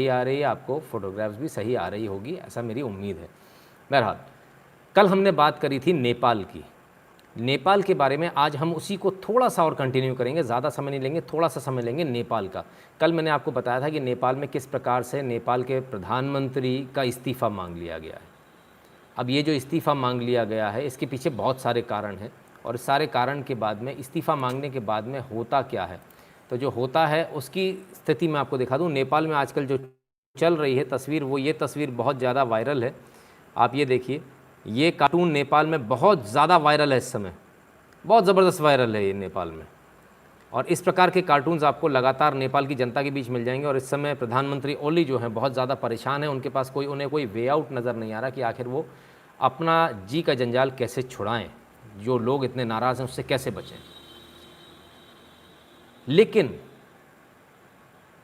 आ रही है, आपको फोटोग्राफ्स भी सही आ रही होगी, ऐसा मेरी उम्मीद है। बहरहाल, कल हमने बात करी थी नेपाल की। नेपाल के बारे में आज हम उसी को थोड़ा सा और कंटिन्यू करेंगे, ज़्यादा समय नहीं लेंगे, थोड़ा सा समय लेंगे नेपाल का। कल मैंने आपको बताया था कि नेपाल में किस प्रकार से नेपाल के प्रधानमंत्री का इस्तीफ़ा मांग लिया गया है। अब ये जो इस्तीफ़ा मांग लिया गया है, इसके पीछे बहुत सारे कारण हैं, और इस सारे कारण के बाद में, इस्तीफ़ा मांगने के बाद में होता क्या है, तो जो होता है उसकी स्थिति मैं आपको दिखा दूँ। नेपाल में आजकल जो चल रही है तस्वीर, वो ये तस्वीर बहुत ज़्यादा वायरल है। आप ये देखिए, ये कार्टून नेपाल में बहुत ज़्यादा वायरल है इस समय, बहुत ज़बरदस्त वायरल है ये नेपाल में। और इस प्रकार के कार्टून्स आपको लगातार नेपाल की जनता के बीच मिल जाएंगे। और इस समय प्रधानमंत्री ओली जो हैं बहुत ज़्यादा परेशान हैं, उनके पास उन्हें कोई वे आउट नज़र नहीं आ रहा कि आखिर वो अपना जी का जंजाल कैसे छुड़ाएं, जो लोग इतने नाराज़ हैं उससे कैसे बचें। लेकिन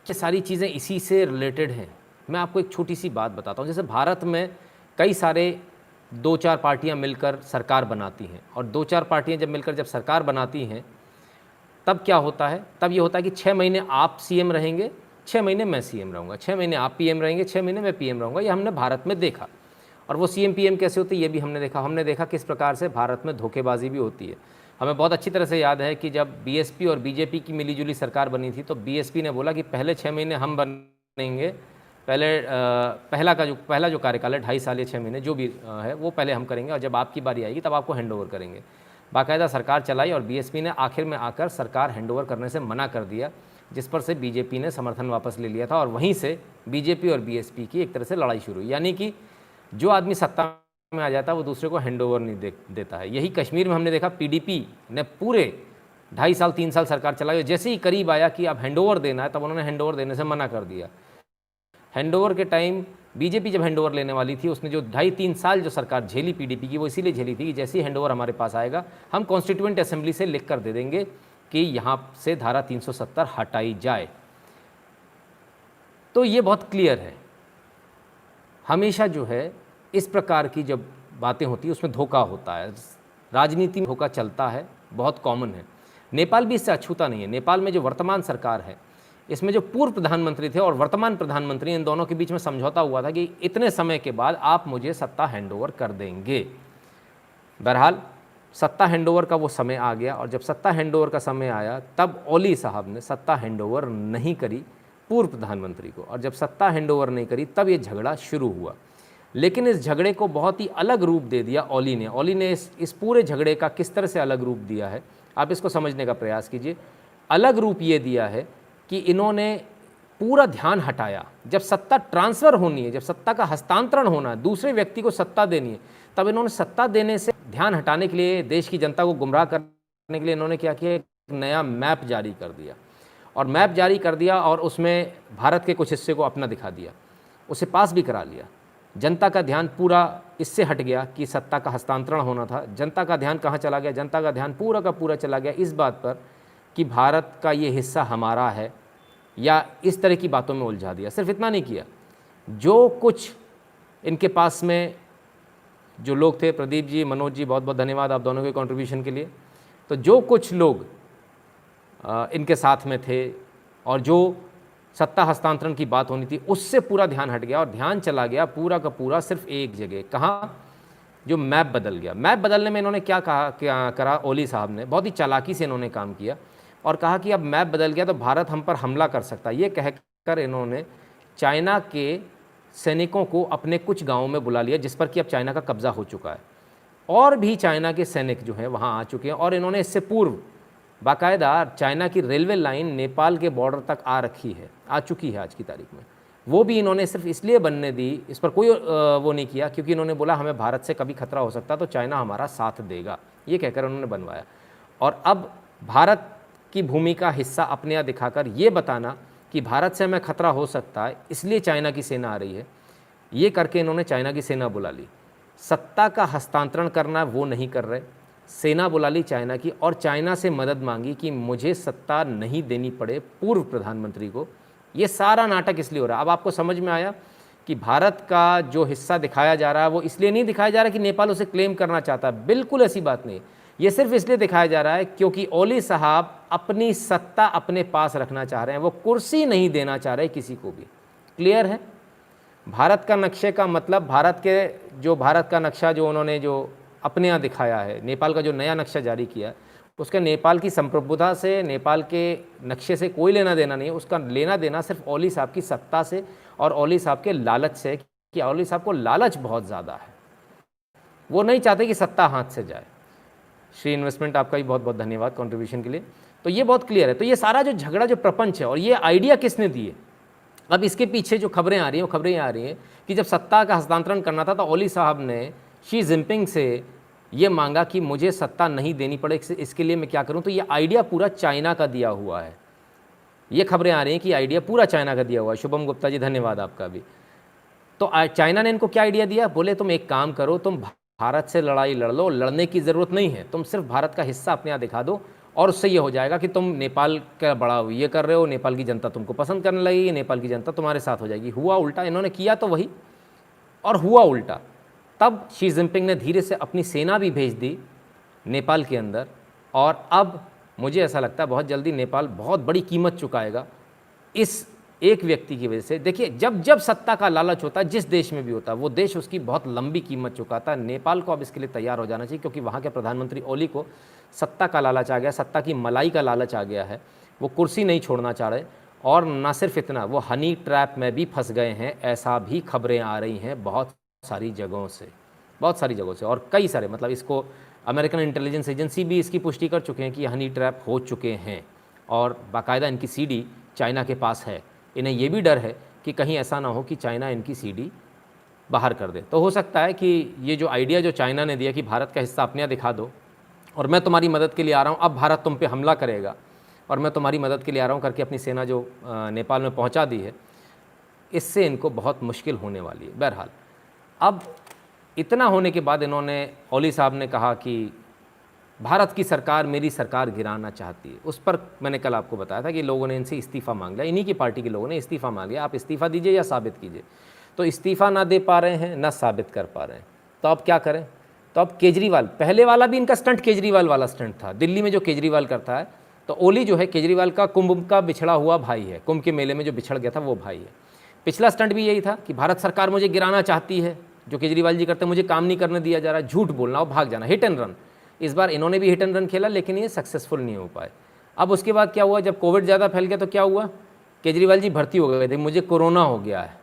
ये सारी चीज़ें इसी से रिलेटेड हैं। मैं आपको एक छोटी सी बात बताता हूँ। जैसे भारत में कई सारे 2-4 पार्टियाँ मिलकर सरकार बनाती हैं, और 2-4 पार्टियाँ जब मिलकर जब सरकार बनाती हैं, तब क्या होता है, तब ये होता है कि 6 महीने आप सीएम रहेंगे, 6 महीने मैं सीएम रहूँगा, 6 महीने आप पीएम रहेंगे, 6 महीने मैं पीएम रहूँगा। ये हमने भारत में देखा। और वो सीएम पीएम कैसे होते हैं ये भी हमने देखा। हमने देखा किस प्रकार से भारत में धोखेबाजी भी होती है। हमें बहुत अच्छी तरह से याद है कि जब बीएसपी और बीजेपी की मिलीजुली सरकार बनी थी, तो बीएसपी ने बोला कि पहले 6 महीने हम बनेंगे, पहला जो कार्यकाल है 2.5 साल या 6 महीने जो भी है वो पहले हम करेंगे, और जब आपकी बारी आएगी तब आपको हैंड ओवर करेंगे। बाकायदा सरकार चलाई, और बीएसपी ने आखिर में आकर सरकार हैंड ओवर करने से मना कर दिया, जिस पर से बीजेपी ने समर्थन वापस ले लिया था, और वहीं से बीजेपी और बीएसपी की एक तरह से लड़ाई शुरू हुई। यानी कि जो आदमी सत्ता में आ जाता है वो दूसरे को हैंड ओवर नहीं देता है। यही कश्मीर में हमने देखा, पीडीपी ने पूरे 2.5 साल 3 साल सरकार चलाई, और जैसे ही करीब आया कि अब हैंड ओवर देना है, तब उन्होंने हैंड ओवर देने से मना कर दिया। हैंड ओवर के टाइम बीजेपी जब हैंड ओवर लेने वाली थी, उसने जो 2.5-3 साल जो सरकार झेली पीडीपी की, वो इसीलिए झेली थी कि जैसे ही हैंड ओवर हमारे पास आएगा, हम कॉन्स्टिट्यूएंट असेंबली से लिख कर दे देंगे कि यहाँ से धारा 370 हटाई जाए। तो ये बहुत क्लियर है। हमेशा जो है इस प्रकार की जब बातें होती है उसमें धोखा होता है, राजनीति में धोखा चलता है, बहुत कॉमन है। नेपाल भी इससे अछूता नहीं है। नेपाल में जो वर्तमान सरकार है, इसमें जो पूर्व प्रधानमंत्री थे और वर्तमान प्रधानमंत्री, इन दोनों के बीच में समझौता हुआ था कि इतने समय के बाद आप मुझे सत्ता हैंडओवर कर देंगे। बहरहाल सत्ता हैंडओवर का वो समय आ गया, और जब सत्ता हैंडओवर का समय आया तब ओली साहब ने सत्ता हैंडओवर नहीं करी पूर्व प्रधानमंत्री को, और जब सत्ता हैंडओवर नहीं करी तब ये झगड़ा शुरू हुआ। लेकिन इस झगड़े को बहुत ही अलग रूप दे दिया ओली ने। ओली ने इस पूरे झगड़े का किस तरह से अलग रूप दिया है, आप इसको समझने का प्रयास कीजिए। अलग रूप ये दिया है कि इन्होंने पूरा ध्यान हटाया। जब सत्ता ट्रांसफ़र होनी है, जब सत्ता का हस्तांतरण होना है, दूसरे व्यक्ति को सत्ता देनी है, तब इन्होंने सत्ता देने से ध्यान हटाने के लिए, देश की जनता को गुमराह करने के लिए इन्होंने क्या किया, एक नया मैप जारी कर दिया। और मैप जारी कर दिया और उसमें भारत के कुछ हिस्से को अपना दिखा दिया, उसे पास भी करा लिया। जनता का ध्यान पूरा इससे हट गया कि सत्ता का हस्तांतरण होना था। जनता का ध्यान कहाँ चला गया, जनता का ध्यान पूरा का पूरा चला गया इस बात पर कि भारत का ये हिस्सा हमारा है, या इस तरह की बातों में उलझा दिया। सिर्फ इतना नहीं किया, जो कुछ इनके पास में जो लोग थे, प्रदीप जी, मनोज जी, बहुत बहुत धन्यवाद आप दोनों के कंट्रीब्यूशन के लिए। तो जो कुछ लोग इनके साथ में थे और जो सत्ता हस्तांतरण की बात होनी थी, उससे पूरा ध्यान हट गया और ध्यान चला गया पूरा का पूरा सिर्फ एक जगह। कहाँ? जो मैप बदल गया। मैप बदलने में इन्होंने क्या करा, ओली साहब ने बहुत ही चालाकी से इन्होंने काम किया और कहा कि अब मैप बदल गया तो भारत हम पर हमला कर सकता है। ये कहकर इन्होंने चाइना के सैनिकों को अपने कुछ गाँवों में बुला लिया, जिस पर कि अब चाइना का कब्जा हो चुका है, और भी चाइना के सैनिक जो हैं वहाँ आ चुके हैं। और इन्होंने इससे पूर्व बाकायदा चाइना की रेलवे लाइन नेपाल के बॉर्डर तक आ चुकी है आज की तारीख में। वो भी इन्होंने सिर्फ इसलिए बनने दी, इस पर कोई वो नहीं किया, क्योंकि इन्होंने बोला हमें भारत से कभी खतरा हो सकता तो चाइना हमारा साथ देगा, ये कहकर उन्होंने बनवाया। और अब भारत की भूमि का हिस्सा अपने यहाँ दिखाकर ये बताना कि भारत से हमें खतरा हो सकता है, इसलिए चाइना की सेना आ रही है, ये करके इन्होंने चाइना की सेना बुला ली। सत्ता का हस्तांतरण करना वो नहीं कर रहे, सेना बुला ली चाइना की, और चाइना से मदद मांगी कि मुझे सत्ता नहीं देनी पड़े पूर्व प्रधानमंत्री को। ये सारा नाटक इसलिए हो रहा है। अब आपको समझ में आया कि भारत का जो हिस्सा दिखाया जा रहा है वो इसलिए नहीं दिखाया जा रहा कि नेपाल उसे क्लेम करना चाहता है, बिल्कुल ऐसी बात नहीं। ये सिर्फ इसलिए दिखाया जा रहा है क्योंकि ओली साहब अपनी सत्ता अपने पास रखना चाह रहे हैं, वो कुर्सी नहीं देना चाह रहे किसी को भी। क्लियर है। भारत का नक्शे का मतलब भारत का नक्शा जो उन्होंने जो अपने यहाँ दिखाया है, नेपाल का जो नया नक्शा जारी किया, उसके नेपाल की संप्रभुता से, नेपाल के नक्शे से कोई लेना देना नहीं है। उसका लेना देना सिर्फ ओली साहब की सत्ता से और ओली साहब के लालच से, कि ओली साहब को लालच बहुत ज़्यादा है, वो नहीं चाहते कि सत्ता हाथ से जाए। श्री इन्वेस्टमेंट आपका भी बहुत बहुत धन्यवाद कंट्रीब्यूशन के लिए। तो ये बहुत क्लियर है। तो ये सारा जो झगड़ा, जो प्रपंच है, और ये आइडिया किसने दिए, अब इसके पीछे जो खबरें आ रही हैं वो खबरें आ रही हैं कि जब सत्ता का हस्तांतरण करना था तो ओली साहब ने शी जिनपिंग से ये मांगा कि मुझे सत्ता नहीं देनी पड़े, इसके लिए मैं क्या करूं। तो ये आइडिया पूरा चाइना का दिया हुआ है। ये खबरें आ रही हैं कि आइडिया पूरा चाइना का दिया हुआ है। शुभम गुप्ता जी धन्यवाद आपका भी। तो चाइना ने इनको क्या आइडिया दिया, बोले तुम एक काम करो, तुम भारत से लड़ाई लड़ लो, लड़ने की ज़रूरत नहीं है, तुम सिर्फ भारत का हिस्सा अपने यहाँ दिखा दो और उससे ये हो जाएगा कि तुम नेपाल का बड़ा ये कर रहे हो, नेपाल की जनता तुमको पसंद करने लगेगी, नेपाल की जनता तुम्हारे साथ हो जाएगी। हुआ उल्टा, इन्होंने किया तो वही और हुआ उल्टा। तब शी जिनपिंग ने धीरे से अपनी सेना भी भेज दी नेपाल के अंदर, और अब मुझे ऐसा लगता है बहुत जल्दी नेपाल बहुत बड़ी कीमत चुकाएगा इस एक व्यक्ति की वजह से। देखिए, जब जब सत्ता का लालच होता है, जिस देश में भी होता है, वो देश उसकी बहुत लंबी कीमत चुकाता है। नेपाल को अब इसके लिए तैयार हो जाना चाहिए, क्योंकि वहाँ के प्रधानमंत्री ओली को सत्ता का लालच आ गया, सत्ता की मलाई का लालच आ गया है। वो कुर्सी नहीं छोड़ना चाह रहे, और ना सिर्फ इतना, वो हनी ट्रैप में भी फंस गए हैं। ऐसा भी खबरें आ रही हैं बहुत सारी जगहों से, बहुत सारी जगहों से, और कई सारे, मतलब इसको अमेरिकन इंटेलिजेंस एजेंसी भी इसकी पुष्टि कर चुके हैं कि हनी ट्रैप हो चुके हैं, और बाकायदा इनकी सीडी चाइना के पास है। इन्हें ये भी डर है कि कहीं ऐसा ना हो कि चाइना इनकी सीडी बाहर कर दे। तो हो सकता है कि ये जो आइडिया जो चाइना ने दिया कि भारत का हिस्सा अपने यहाँ दिखा दो और मैं तुम्हारी मदद के लिए आ रहा हूँ, अब भारत तुम पे हमला करेगा और मैं तुम्हारी मदद के लिए आ रहा हूँ करके अपनी सेना जो नेपाल में पहुँचा दी है, इससे इनको बहुत मुश्किल होने वाली है। बहरहाल, अब इतना होने के बाद इन्होंने, ओली साहब ने कहा कि भारत की सरकार मेरी सरकार गिराना चाहती है। उस पर मैंने कल आपको बताया था कि लोगों ने इनसे इस्तीफ़ा मांग लिया, इन्हीं की पार्टी के लोगों ने इस्तीफ़ा मांग लिया, आप इस्तीफ़ा दीजिए या साबित कीजिए। तो इस्तीफ़ा ना दे पा रहे हैं, ना साबित कर पा रहे हैं, तो अब क्या करें। तो अब केजरीवाल, पहले वाला भी इनका स्टंट केजरीवाल वाला स्टंट था, दिल्ली में जो केजरीवाल करता है। तो ओली जो है केजरीवाल का कुंभ का बिछड़ा हुआ भाई है, कुंभ के मेले में जो बिछड़ गया था वो भाई है। पिछला स्टंट भी यही था कि भारत सरकार मुझे गिराना चाहती है, जो केजरीवाल जी करते हैं, मुझे काम नहीं करने दिया जा रहा, झूठ बोलना और भाग जाना, हिट एंड रन। इस बार इन्होंने भी हिट एंड रन खेला, लेकिन ये सक्सेसफुल नहीं हो पाए। अब उसके बाद क्या हुआ, जब कोविड ज़्यादा फैल गया तो क्या हुआ, केजरीवाल जी भर्ती हो गए थे, मुझे कोरोना हो गया है,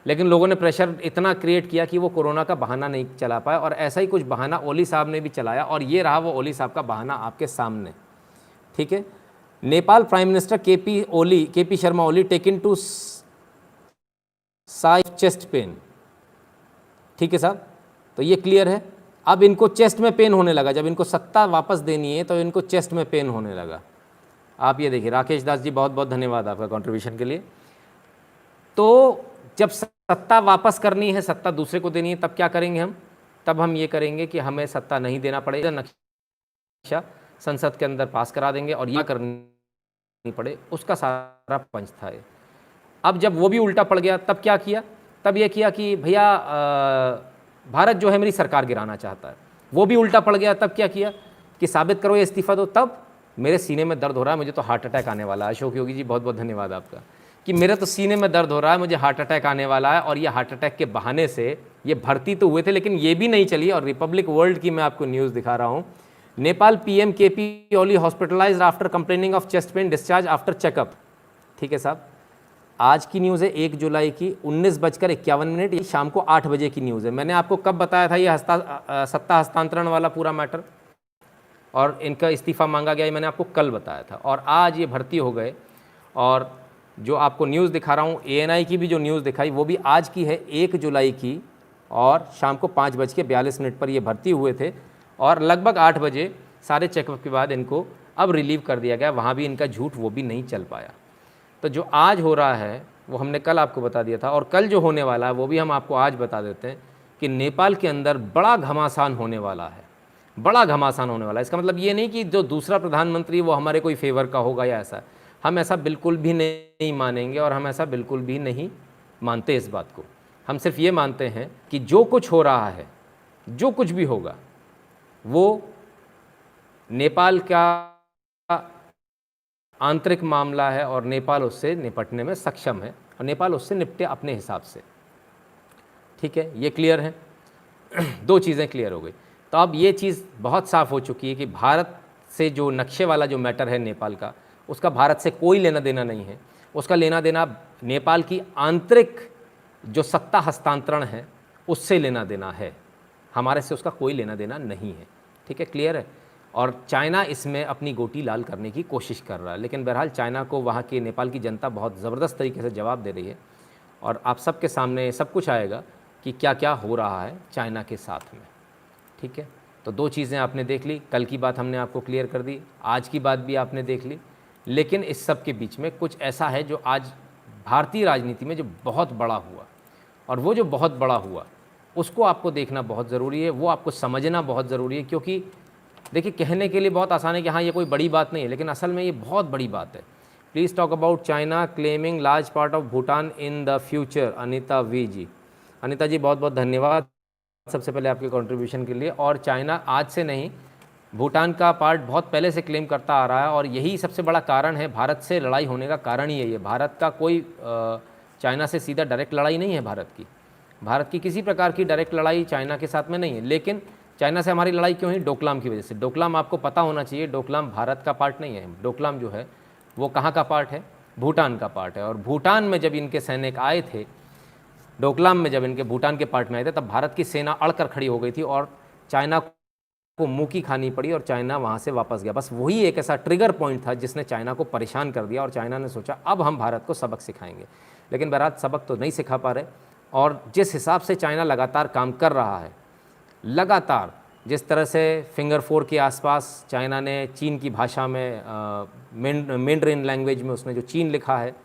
लेकिन लोगों ने प्रेशर इतना क्रिएट किया कि वो कोरोना का बहाना नहीं चला पाया, और ऐसा ही कुछ बहाना ओली साहब ने भी चलाया, और ये रहा वो ओली साहब का बहाना आपके सामने। ठीक है, Nepal prime minister KP Sharma Oli taken to side chest pain. ठीक है साहब, तो ये क्लियर है। अब इनको चेस्ट में पेन होने लगा, जब इनको सत्ता वापस देनी है तो इनको चेस्ट में पेन होने लगा। आप ये देखिए, राकेश दास जी बहुत बहुत धन्यवाद आपका कंट्रीब्यूशन के लिए। तो जब सत्ता वापस करनी है, सत्ता दूसरे को देनी है, तब क्या करेंगे हम, तब हम ये करेंगे कि हमें सत्ता नहीं देना पड़ेगा, नक्शा संसद के अंदर पास करा देंगे और यह करनी पड़े, उसका सारा पंच था ये। अब जब वो भी उल्टा पड़ गया, तब क्या किया, तब ये किया कि भैया भारत जो है मेरी सरकार गिराना चाहता है, वो भी उल्टा पड़ गया। तब क्या किया कि साबित करो ये इस्तीफा दो। तब मेरे सीने में दर्द हो रहा है, मुझे तो हार्ट अटैक आने वाला है। अशोक योगी जी बहुत बहुत धन्यवाद आपका, कि मेरे तो सीने में दर्द हो रहा है, मुझे हार्ट अटैक आने वाला है। और ये हार्ट अटैक के बहाने से ये भर्ती तो हुए थे, लेकिन ये भी नहीं चली। और रिपब्लिक वर्ल्ड की मैं आपको न्यूज़ दिखा रहा हूँ, Nepal PM KP Oli hospitalised after complaining of chest pain, discharge after checkup. ठीक है साहब, आज की न्यूज़ है 1 जुलाई की 19:51, ये शाम को 8 बजे की न्यूज़ है। मैंने आपको कब बताया था ये सत्ता हस्तांतरण वाला पूरा मैटर, और इनका इस्तीफ़ा मांगा गया, ये मैंने आपको कल बताया था। और आज ये भर्ती हो गए। और जो आपको न्यूज़ दिखा रहा हूँ, ANI की भी जो न्यूज़ दिखाई वो भी आज की है, 1 जुलाई की, और शाम को 5:42 पर ये भर्ती हुए थे। और लगभग 8 बजे सारे चेकअप के बाद इनको अब रिलीव कर दिया गया। वहाँ भी इनका झूठ वो भी नहीं चल पाया। तो जो आज हो रहा है वो हमने कल आपको बता दिया था, और कल जो होने वाला है वो भी हम आपको आज बता देते हैं कि नेपाल के अंदर बड़ा घमासान होने वाला है, बड़ा घमासान होने वाला है। इसका मतलब ये नहीं कि जो दूसरा प्रधानमंत्री वो हमारे कोई फेवर का होगा या ऐसा, हम ऐसा बिल्कुल भी नहीं मानेंगे, और हम ऐसा बिल्कुल भी नहीं मानते इस बात को। हम सिर्फ ये मानते हैं कि जो कुछ हो रहा है, जो कुछ भी होगा, वो नेपाल का आंतरिक मामला है और नेपाल उससे निपटने में सक्षम है। और नेपाल उससे निपटे अपने हिसाब से। ठीक है, ये क्लियर है। दो चीज़ें क्लियर हो गई। तो अब ये चीज़ बहुत साफ़ हो चुकी है कि भारत से जो नक्शे वाला जो मैटर है नेपाल का, उसका भारत से कोई लेना देना नहीं है। उसका लेना देना नेपाल की आंतरिक जो सत्ता हस्तांतरण है उससे लेना देना है, हमारे से उसका कोई लेना देना नहीं है। ठीक है, क्लियर है। और चाइना इसमें अपनी गोटी लाल करने की कोशिश कर रहा है, लेकिन बहरहाल चाइना को वहाँ की नेपाल की जनता बहुत ज़बरदस्त तरीके से जवाब दे रही है और आप सबके सामने सब कुछ आएगा कि क्या क्या हो रहा है चाइना के साथ में। ठीक है, तो दो चीज़ें आपने देख ली, कल की बात हमने आपको क्लियर कर दी, आज की बात भी आपने देख ली, लेकिन इस सब के बीच में कुछ ऐसा है जो आज भारतीय राजनीति में जो बहुत बड़ा हुआ, और वो जो बहुत बड़ा हुआ उसको आपको देखना बहुत ज़रूरी है, वो आपको समझना बहुत ज़रूरी है। क्योंकि देखिए, कहने के लिए बहुत आसान है कि हाँ ये कोई बड़ी बात नहीं है, लेकिन असल में ये बहुत बड़ी बात है। Please talk about China claiming large part of Bhutan in the future, Anita V ji. Anita ji बहुत बहुत धन्यवाद सबसे पहले आपके कंट्रीब्यूशन के लिए। और चाइना आज से नहीं, भूटान का पार्ट बहुत पहले से क्लेम करता आ रहा है, और यही सबसे बड़ा कारण है भारत से लड़ाई होने का कारण ही है ये। भारत का कोई चाइना से सीधा डायरेक्ट लड़ाई नहीं है भारत की किसी प्रकार की डायरेक्ट लड़ाई चाइना के साथ में नहीं है। लेकिन चाइना से हमारी लड़ाई क्यों है? डोकलाम की वजह से। डोकलाम आपको पता होना चाहिए, डोकलाम भारत का पार्ट नहीं है। डोकलाम जो है वो कहाँ का पार्ट है? भूटान का पार्ट है। और भूटान में जब इनके सैनिक आए थे, डोकलाम में जब इनके भूटान के पार्ट में आए थे, तब भारत की सेना अड़कर खड़ी हो गई थी और चाइना को मुँह की खानी पड़ी और चाइना वहाँ से वापस गया। बस वही एक ऐसा ट्रिगर पॉइंट था जिसने चाइना को परेशान कर दिया, और चाइना ने सोचा अब हम भारत को सबक सिखाएंगे। लेकिन बहरहाल सबक तो नहीं सिखा पा रहे। और जिस हिसाब से चाइना लगातार काम कर रहा है, लगातार जिस तरह से फिंगर 4 के आसपास चाइना ने चीन की भाषा में मैंड्रिन लैंग्वेज में उसने जो चीन लिखा है,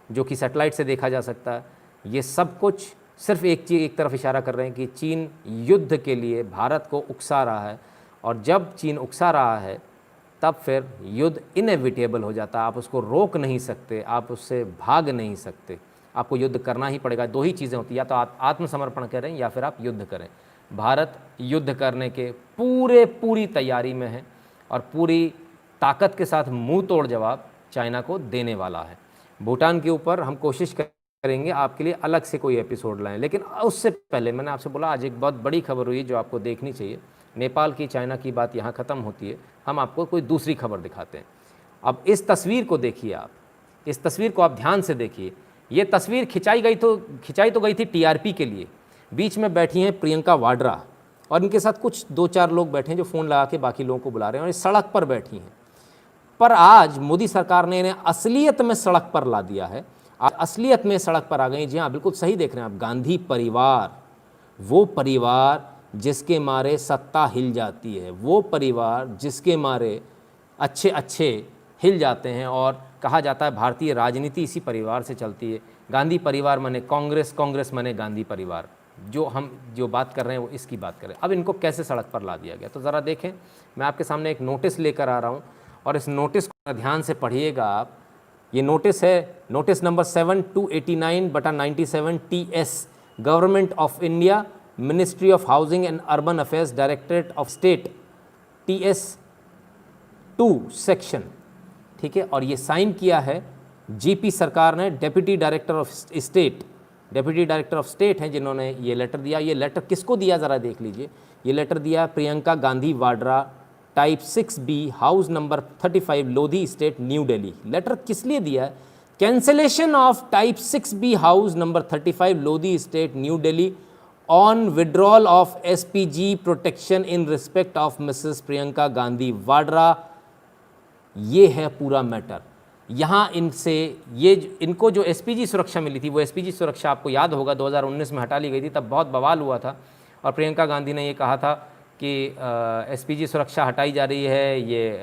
जो कि सैटेलाइट से देखा जा सकता है, ये सब कुछ सिर्फ एक तरफ इशारा कर रहे हैं कि चीन युद्ध के लिए भारत को उकसा रहा है। और जब चीन उकसा रहा है तब फिर युद्ध इनएविटेबल हो जाता है। आप उसको रोक नहीं सकते, आप उससे भाग नहीं सकते, आपको युद्ध करना ही पड़ेगा। दो ही चीज़ें होती हैं, या तो आप आत्मसमर्पण करें या फिर आप युद्ध करें। भारत युद्ध करने के पूरी तैयारी में है और पूरी ताकत के साथ मुंह तोड़ जवाब चाइना को देने वाला है। भूटान के ऊपर हम कोशिश करेंगे आपके लिए अलग से कोई एपिसोड लाएं, लेकिन उससे पहले मैंने आपसे बोला आज एक बहुत बड़ी खबर हुई जो आपको देखनी चाहिए। नेपाल की चाइना की बात यहाँ ख़त्म होती है, हम आपको कोई दूसरी खबर दिखाते हैं। अब इस तस्वीर को देखिए, आप इस तस्वीर को आप ध्यान से देखिए। ये तस्वीर खिंचाई तो गई थी टीआरपी के लिए। बीच में बैठी हैं प्रियंका वाड्रा और इनके साथ कुछ 2-4 लोग बैठे हैं जो फ़ोन लगा के बाकी लोगों को बुला रहे हैं, और इस सड़क पर बैठी हैं। पर आज मोदी सरकार ने इन्हें असलियत में सड़क पर ला दिया है। आज असलियत में सड़क पर आ गई। जी हाँ, बिल्कुल सही देख रहे हैं आप। गांधी परिवार, वो परिवार जिसके मारे सत्ता हिल जाती है, वो परिवार जिसके मारे अच्छे हिल जाते हैं, और कहा जाता है भारतीय राजनीति इसी परिवार से चलती है। गांधी परिवार माने कांग्रेस, कांग्रेस माने गांधी परिवार। जो बात कर रहे हैं वो इसकी बात करें। अब इनको कैसे सड़क पर ला दिया गया, तो ज़रा देखें। मैं आपके सामने एक नोटिस लेकर आ रहा हूँ और इस नोटिस को ध्यान से पढ़िएगा आप। ये नोटिस है, notice number 7289/97 TS, government of India, ministry of housing and urban affairs, directorate of state, TS2 section. ठीक है, और ये साइन किया है जीपी सरकार ने, डेप्यूटी डायरेक्टर ऑफ स्टेट हैं जिन्होंने ये लेटर दिया। ये लेटर किसको दिया ज़रा देख लीजिए। ये लेटर दिया Priyanka Gandhi Vadra, type 6B, house number 35, Lodhi estate, New Delhi. Letter किस लिए दिया है? Cancellation of type 6B, house number 35, Lodhi estate, New Delhi, on withdrawal of SPG protection in respect of Mrs Priyanka Gandhi Vadra. ये है पूरा मैटर। यहाँ इनको जो SPG सुरक्षा मिली थी, वो SPG सुरक्षा आपको याद होगा 2019 में हटा ली गई थी। तब बहुत बवाल हुआ था और प्रियंका गांधी ने ये कहा था कि SPG सुरक्षा हटाई जा रही है, ये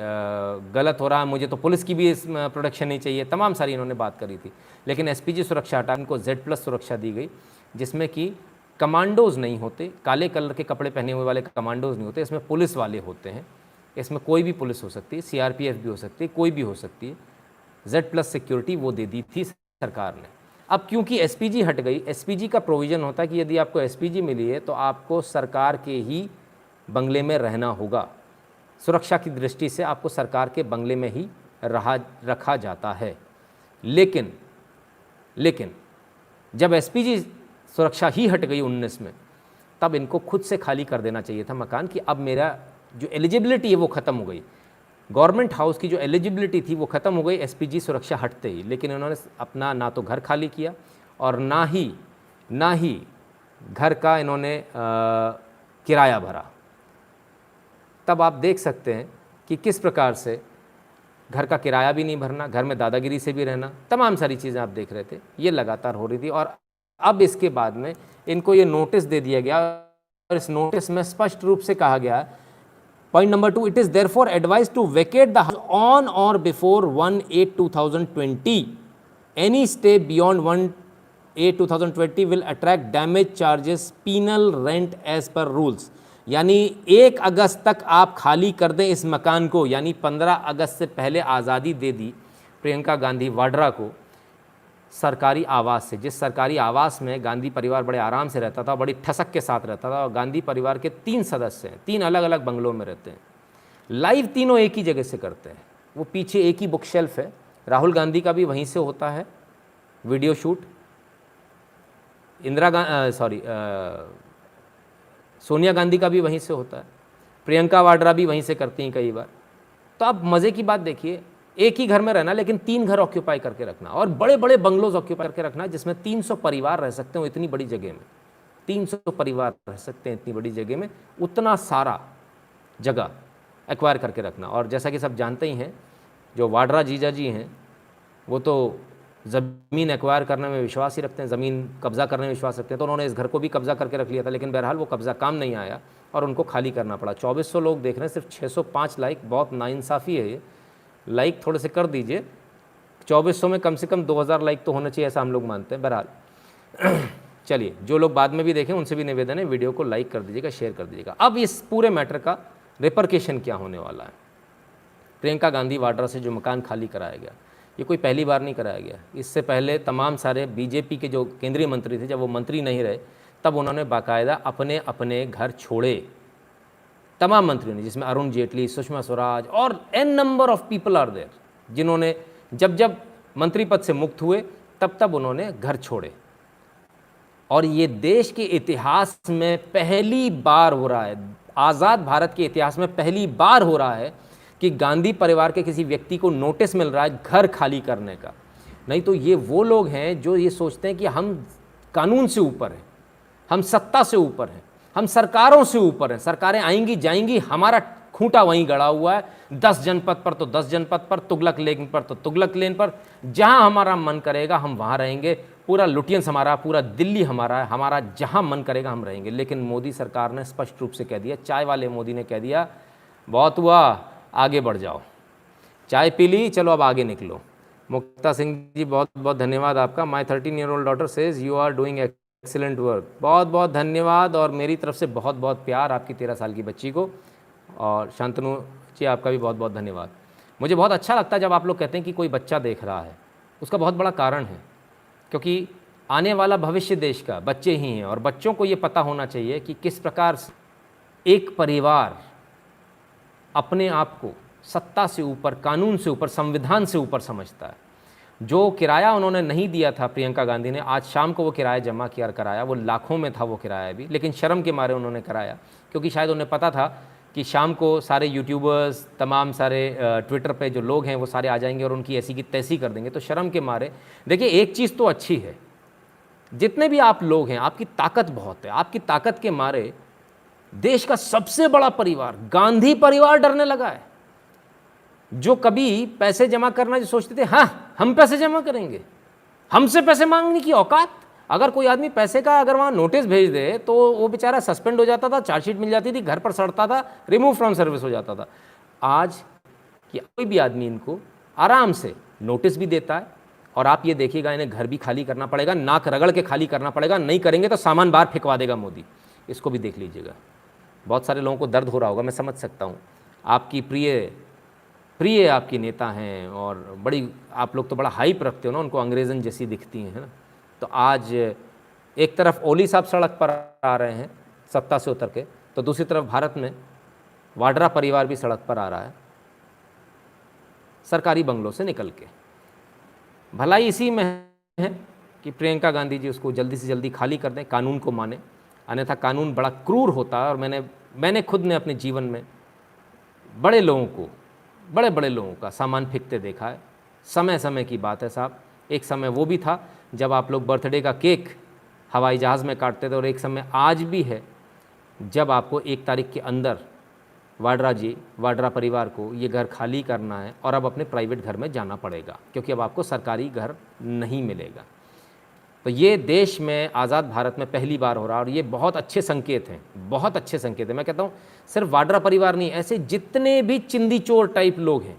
गलत हो रहा है, मुझे तो पुलिस की भी इस प्रोटेक्शन नहीं चाहिए, तमाम सारी इन्होंने बात करी थी। लेकिन SPG सुरक्षा हटा इनको Z+ सुरक्षा दी गई, जिसमें कि कमांडोज़ नहीं होते, काले कलर के कपड़े पहने हुए वाले कमांडोज़ नहीं होते, इसमें पुलिस वाले होते हैं। इसमें कोई भी पुलिस हो सकती है, CRPF भी हो सकती है, कोई भी हो सकती है। Z+ सिक्योरिटी वो दे दी थी सरकार ने। अब क्योंकि SPG हट गई, SPG का प्रोविज़न होता है कि यदि आपको SPG मिली है तो आपको सरकार के ही बंगले में रहना होगा। सुरक्षा की दृष्टि से आपको सरकार के बंगले में ही रखा जाता है। लेकिन जब एसपीजी सुरक्षा ही हट गई 19 में, तब इनको खुद से खाली कर देना चाहिए था मकान कि अब मेरा जो एलिजिबिलिटी है वो ख़त्म हो गई। गवर्नमेंट हाउस की जो एलिजिबिलिटी थी वो ख़त्म हो गई एसपीजी सुरक्षा हटते ही। लेकिन इन्होंने अपना ना तो घर खाली किया और ना ही घर का इन्होंने किराया भरा। तब आप देख सकते हैं कि किस प्रकार से घर का किराया भी नहीं भरना, घर में दादागिरी से भी रहना, तमाम सारी चीज़ें आप देख रहे थे, ये लगातार हो रही थी। और अब इसके बाद में इनको ये नोटिस दे दिया गया और इस नोटिस में स्पष्ट रूप से कहा गया, point number 2, it is therefore advised to vacate the house on or before 1/8/2020। Any stay beyond 1/8/2020 will attract damage charges, penal rent as per rules. यानी 1 अगस्त तक आप खाली कर दें इस मकान को, यानी 15 अगस्त से पहले आज़ादी दे दी प्रियंका गांधी वाड्रा को सरकारी आवास से, जिस सरकारी आवास में गांधी परिवार बड़े आराम से रहता था, बड़ी ठसक के साथ रहता था। और गांधी परिवार के 3 सदस्य हैं, 3 अलग अलग बंगलों में रहते हैं, लाइव तीनों एक ही जगह से करते हैं। वो पीछे एक ही बुक शेल्फ है, राहुल गांधी का भी वहीं से होता है वीडियो शूट, सोनिया गांधी का भी वहीं से होता है, प्रियंका वाड्रा भी वहीं से करती हैं कई बार। तो आप मज़े की बात देखिए, एक ही घर में रहना लेकिन 3 घर ऑक्यूपाई करके रखना और बड़े बड़े बंगलोज ऑक्यूपाई करके रखना, जिसमें 300 परिवार रह सकते हो इतनी बड़ी जगह में। 300 परिवार रह सकते हैं इतनी बड़ी जगह में, उतना सारा जगह एक्वायर करके रखना। और जैसा कि सब जानते ही हैं, जो वाड्रा जीजा जी हैं वो तो ज़मीन एक्वायर करने में विश्वास ही रखते हैं, ज़मीन कब्ज़ा करने में विश्वास रखते हैं। तो उन्होंने इस घर को भी कब्ज़ा करके रख लिया था, लेकिन बहरहाल वो कब्ज़ा काम नहीं आया और उनको खाली करना पड़ा। 2400 लोग देख रहे हैं, सिर्फ 605 लाइक, बहुत नाइंसाफ़ी है ये। लाइक थोड़े से कर दीजिए, 2400 में कम से कम 2000 लाइक तो होना चाहिए, ऐसा हम लोग मानते हैं। बहरहाल चलिए, जो लोग बाद में भी देखें उनसे भी निवेदन है, वीडियो को लाइक कर दीजिएगा, शेयर कर दीजिएगा। अब इस पूरे मैटर का रिपरकेशन क्या होने वाला है। प्रियंका गांधी वाड्रा से जो मकान खाली कराया गया, ये कोई पहली बार नहीं कराया गया। इससे पहले तमाम सारे बीजेपी के जो केंद्रीय मंत्री थे, जब वो मंत्री नहीं रहे तब उन्होंने बाकायदा अपने अपने घर छोड़े, तमाम मंत्रियों ने, जिसमें अरुण जेटली, सुषमा स्वराज और an number of people are there, जिन्होंने जब जब मंत्री पद से मुक्त हुए तब तब उन्होंने घर छोड़े। और ये देश के इतिहास में पहली बार हो रहा है, आज़ाद भारत के इतिहास में पहली बार हो रहा है कि गांधी परिवार के किसी व्यक्ति को नोटिस मिल रहा है घर खाली करने का। नहीं तो ये वो लोग हैं जो ये सोचते हैं कि हम कानून से ऊपर हैं, हम सत्ता से ऊपर हैं, हम सरकारों से ऊपर हैं, सरकारें आएंगी जाएंगी, हमारा खूंटा वहीं गड़ा हुआ है। 10 जनपद पर तो 10 जनपद पर, तुगलक लेन पर तो तुगलक लेन पर, जहां हमारा मन करेगा हम वहां रहेंगे। पूरा लुटियंस हमारा, पूरा दिल्ली हमारा है, हमारा जहां मन करेगा हम रहेंगे। लेकिन मोदी सरकार ने स्पष्ट रूप से कह दिया, चाय वाले मोदी ने कह दिया, बहुत हुआ, आगे बढ़ जाओ, चाय पी ली, चलो अब आगे निकलो। मुक्ता सिंह जी, बहुत बहुत धन्यवाद आपका। My 13-year-old daughter says you are doing excellent work. बहुत बहुत धन्यवाद और मेरी तरफ से बहुत बहुत प्यार आपकी 13 साल की बच्ची को। और शांतनु जी, आपका भी बहुत बहुत धन्यवाद। मुझे बहुत अच्छा लगता है जब आप लोग कहते हैं कि कोई बच्चा देख रहा है। उसका बहुत बड़ा कारण है, क्योंकि आने वाला भविष्य देश का बच्चे ही हैं और बच्चों को ये पता होना चाहिए कि किस प्रकार एक परिवार अपने आप को सत्ता से ऊपर, कानून से ऊपर, संविधान से ऊपर समझता है। जो किराया उन्होंने नहीं दिया था प्रियंका गांधी ने, आज शाम को वो किराया जमा किया कराया, वो लाखों में था वो किराया भी, लेकिन शर्म के मारे उन्होंने कराया, क्योंकि शायद उन्हें पता था कि शाम को सारे यूट्यूबर्स, तमाम सारे ट्विटर पे जो लोग हैं वो सारे आ जाएंगे और उनकी ऐसी की तैसी कर देंगे। तो शर्म के मारे, देखिए एक चीज़ तो अच्छी है, जितने भी आप लोग हैं आपकी ताकत बहुत है, आपकी ताकत के मारे देश का सबसे बड़ा परिवार गांधी परिवार डरने लगा है। जो कभी पैसे जमा करना जो सोचते थे, हाँ हम पैसे जमा करेंगे, हमसे पैसे मांगने की औकात, अगर कोई आदमी पैसे का अगर वहाँ नोटिस भेज दे तो वो बेचारा सस्पेंड हो जाता था, चार्जशीट मिल जाती थी, घर पर सड़ता था, रिमूव फ्रॉम सर्विस हो जाता था। आज कि कोई भी आदमी इनको आराम से नोटिस भी देता है और आप ये देखिएगा इन्हें घर भी खाली करना पड़ेगा, नाक रगड़ के खाली करना पड़ेगा, नहीं करेंगे तो सामान बाहर फेंकवा देगा मोदी। इसको भी देख लीजिएगा। बहुत सारे लोगों को दर्द हो रहा होगा, मैं समझ सकता हूँ। आपकी प्रिय आपकी नेता हैं और बड़ी, आप लोग तो बड़ा हाइप रखते हो ना, उनको अंग्रेज़न जैसी दिखती हैं, है ना। तो आज एक तरफ ओली साहब सड़क पर आ रहे हैं सत्ता से उतर के, तो दूसरी तरफ भारत में वाड्रा परिवार भी सड़क पर आ रहा है सरकारी बंगलों से निकल के। भलाई इसी में है कि प्रियंका गांधी जी उसको जल्दी से जल्दी खाली कर दें, कानून को माने, अन्यथा कानून बड़ा क्रूर होता है। और मैंने खुद ने अपने जीवन में बड़े लोगों को, बड़े बड़े लोगों का सामान फेंकते देखा है। समय समय की बात है साहब, एक समय वो भी था जब आप लोग बर्थडे का केक हवाई जहाज़ में काटते थे, और एक समय आज भी है जब आपको 1 तारीख के अंदर वाड्रा परिवार को ये घर खाली करना है और अब अपने प्राइवेट घर में जाना पड़ेगा, क्योंकि अब आपको सरकारी घर नहीं मिलेगा। तो ये देश में, आज़ाद भारत में पहली बार हो रहा है, और ये बहुत अच्छे संकेत हैं, बहुत अच्छे संकेत हैं। मैं कहता हूँ सिर्फ वाड्रा परिवार नहीं, ऐसे जितने भी चिंदी चोर टाइप लोग हैं,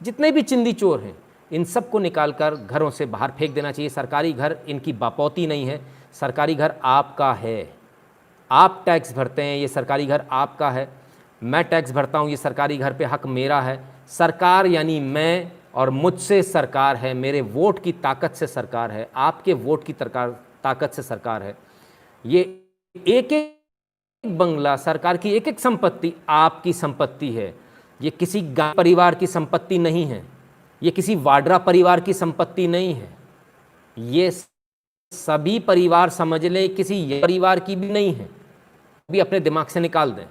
जितने भी चिंदी चोर हैं, इन सब को निकाल कर घरों से बाहर फेंक देना चाहिए। सरकारी घर इनकी बापौती नहीं है, सरकारी घर आपका है। आप टैक्स भरते हैं, ये सरकारी घर आपका है। मैं टैक्स भरता हूँ, ये सरकारी घर पे हक मेरा है। सरकार यानी मैं, और मुझसे सरकार है, मेरे वोट की ताकत से सरकार है, आपके वोट की ताकत से सरकार है। ये एक एक बंगला, सरकार की एक एक संपत्ति आपकी संपत्ति है। ये किसी गांधी परिवार की संपत्ति नहीं है, ये किसी वाड्रा परिवार की संपत्ति नहीं है, ये सभी परिवार समझ लें, किसी परिवार की भी नहीं है, भी अपने दिमाग से निकाल दें।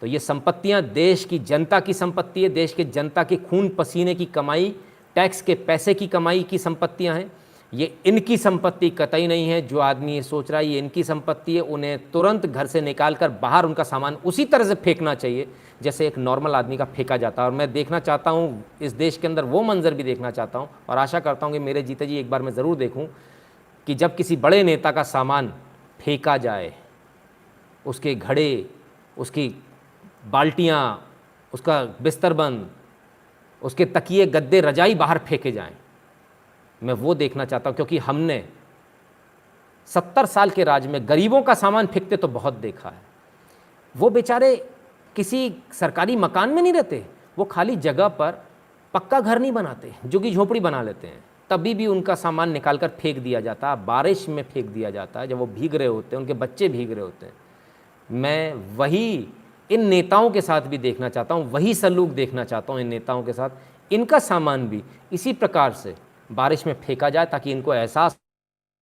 तो ये संपत्तियां देश की जनता की संपत्ति है, देश के जनता के खून पसीने की कमाई, टैक्स के पैसे की कमाई की संपत्तियां हैं। ये इनकी संपत्ति कतई नहीं है। जो आदमी ये सोच रहा है ये इनकी संपत्ति है, उन्हें तुरंत घर से निकालकर बाहर उनका सामान उसी तरह से फेंकना चाहिए जैसे एक नॉर्मल आदमी का फेंका जाता है। और मैं देखना चाहता हूँ इस देश के अंदर वो मंजर भी देखना चाहता हूँ, और आशा करता हूँ कि मेरे जीते जी एक बार मैं ज़रूर देखूँ कि जब किसी बड़े नेता का सामान फेंका जाए, उसके घड़े, उसकी बाल्टियाँ, उसका बिस्तरबंद, उसके तकिए, गद्दे, रजाई बाहर फेंके जाएं। मैं वो देखना चाहता हूँ, क्योंकि हमने 70 साल के राज में गरीबों का सामान फेंकते तो बहुत देखा है। वो बेचारे किसी सरकारी मकान में नहीं रहते, वो खाली जगह पर पक्का घर नहीं बनाते, झुग्गी झोपड़ी बना लेते हैं, तभी भी उनका सामान निकाल कर फेंक दिया जाता है, बारिश में फेंक दिया जाता है, जब वो भीग रहे होते हैं, उनके बच्चे भीग रहे होते हैं। मैं वही इन नेताओं के साथ भी देखना चाहता हूँ, वही सलूक देखना चाहता हूँ इन नेताओं के साथ। इनका सामान भी इसी प्रकार से बारिश में फेंका जाए, ताकि इनको एहसास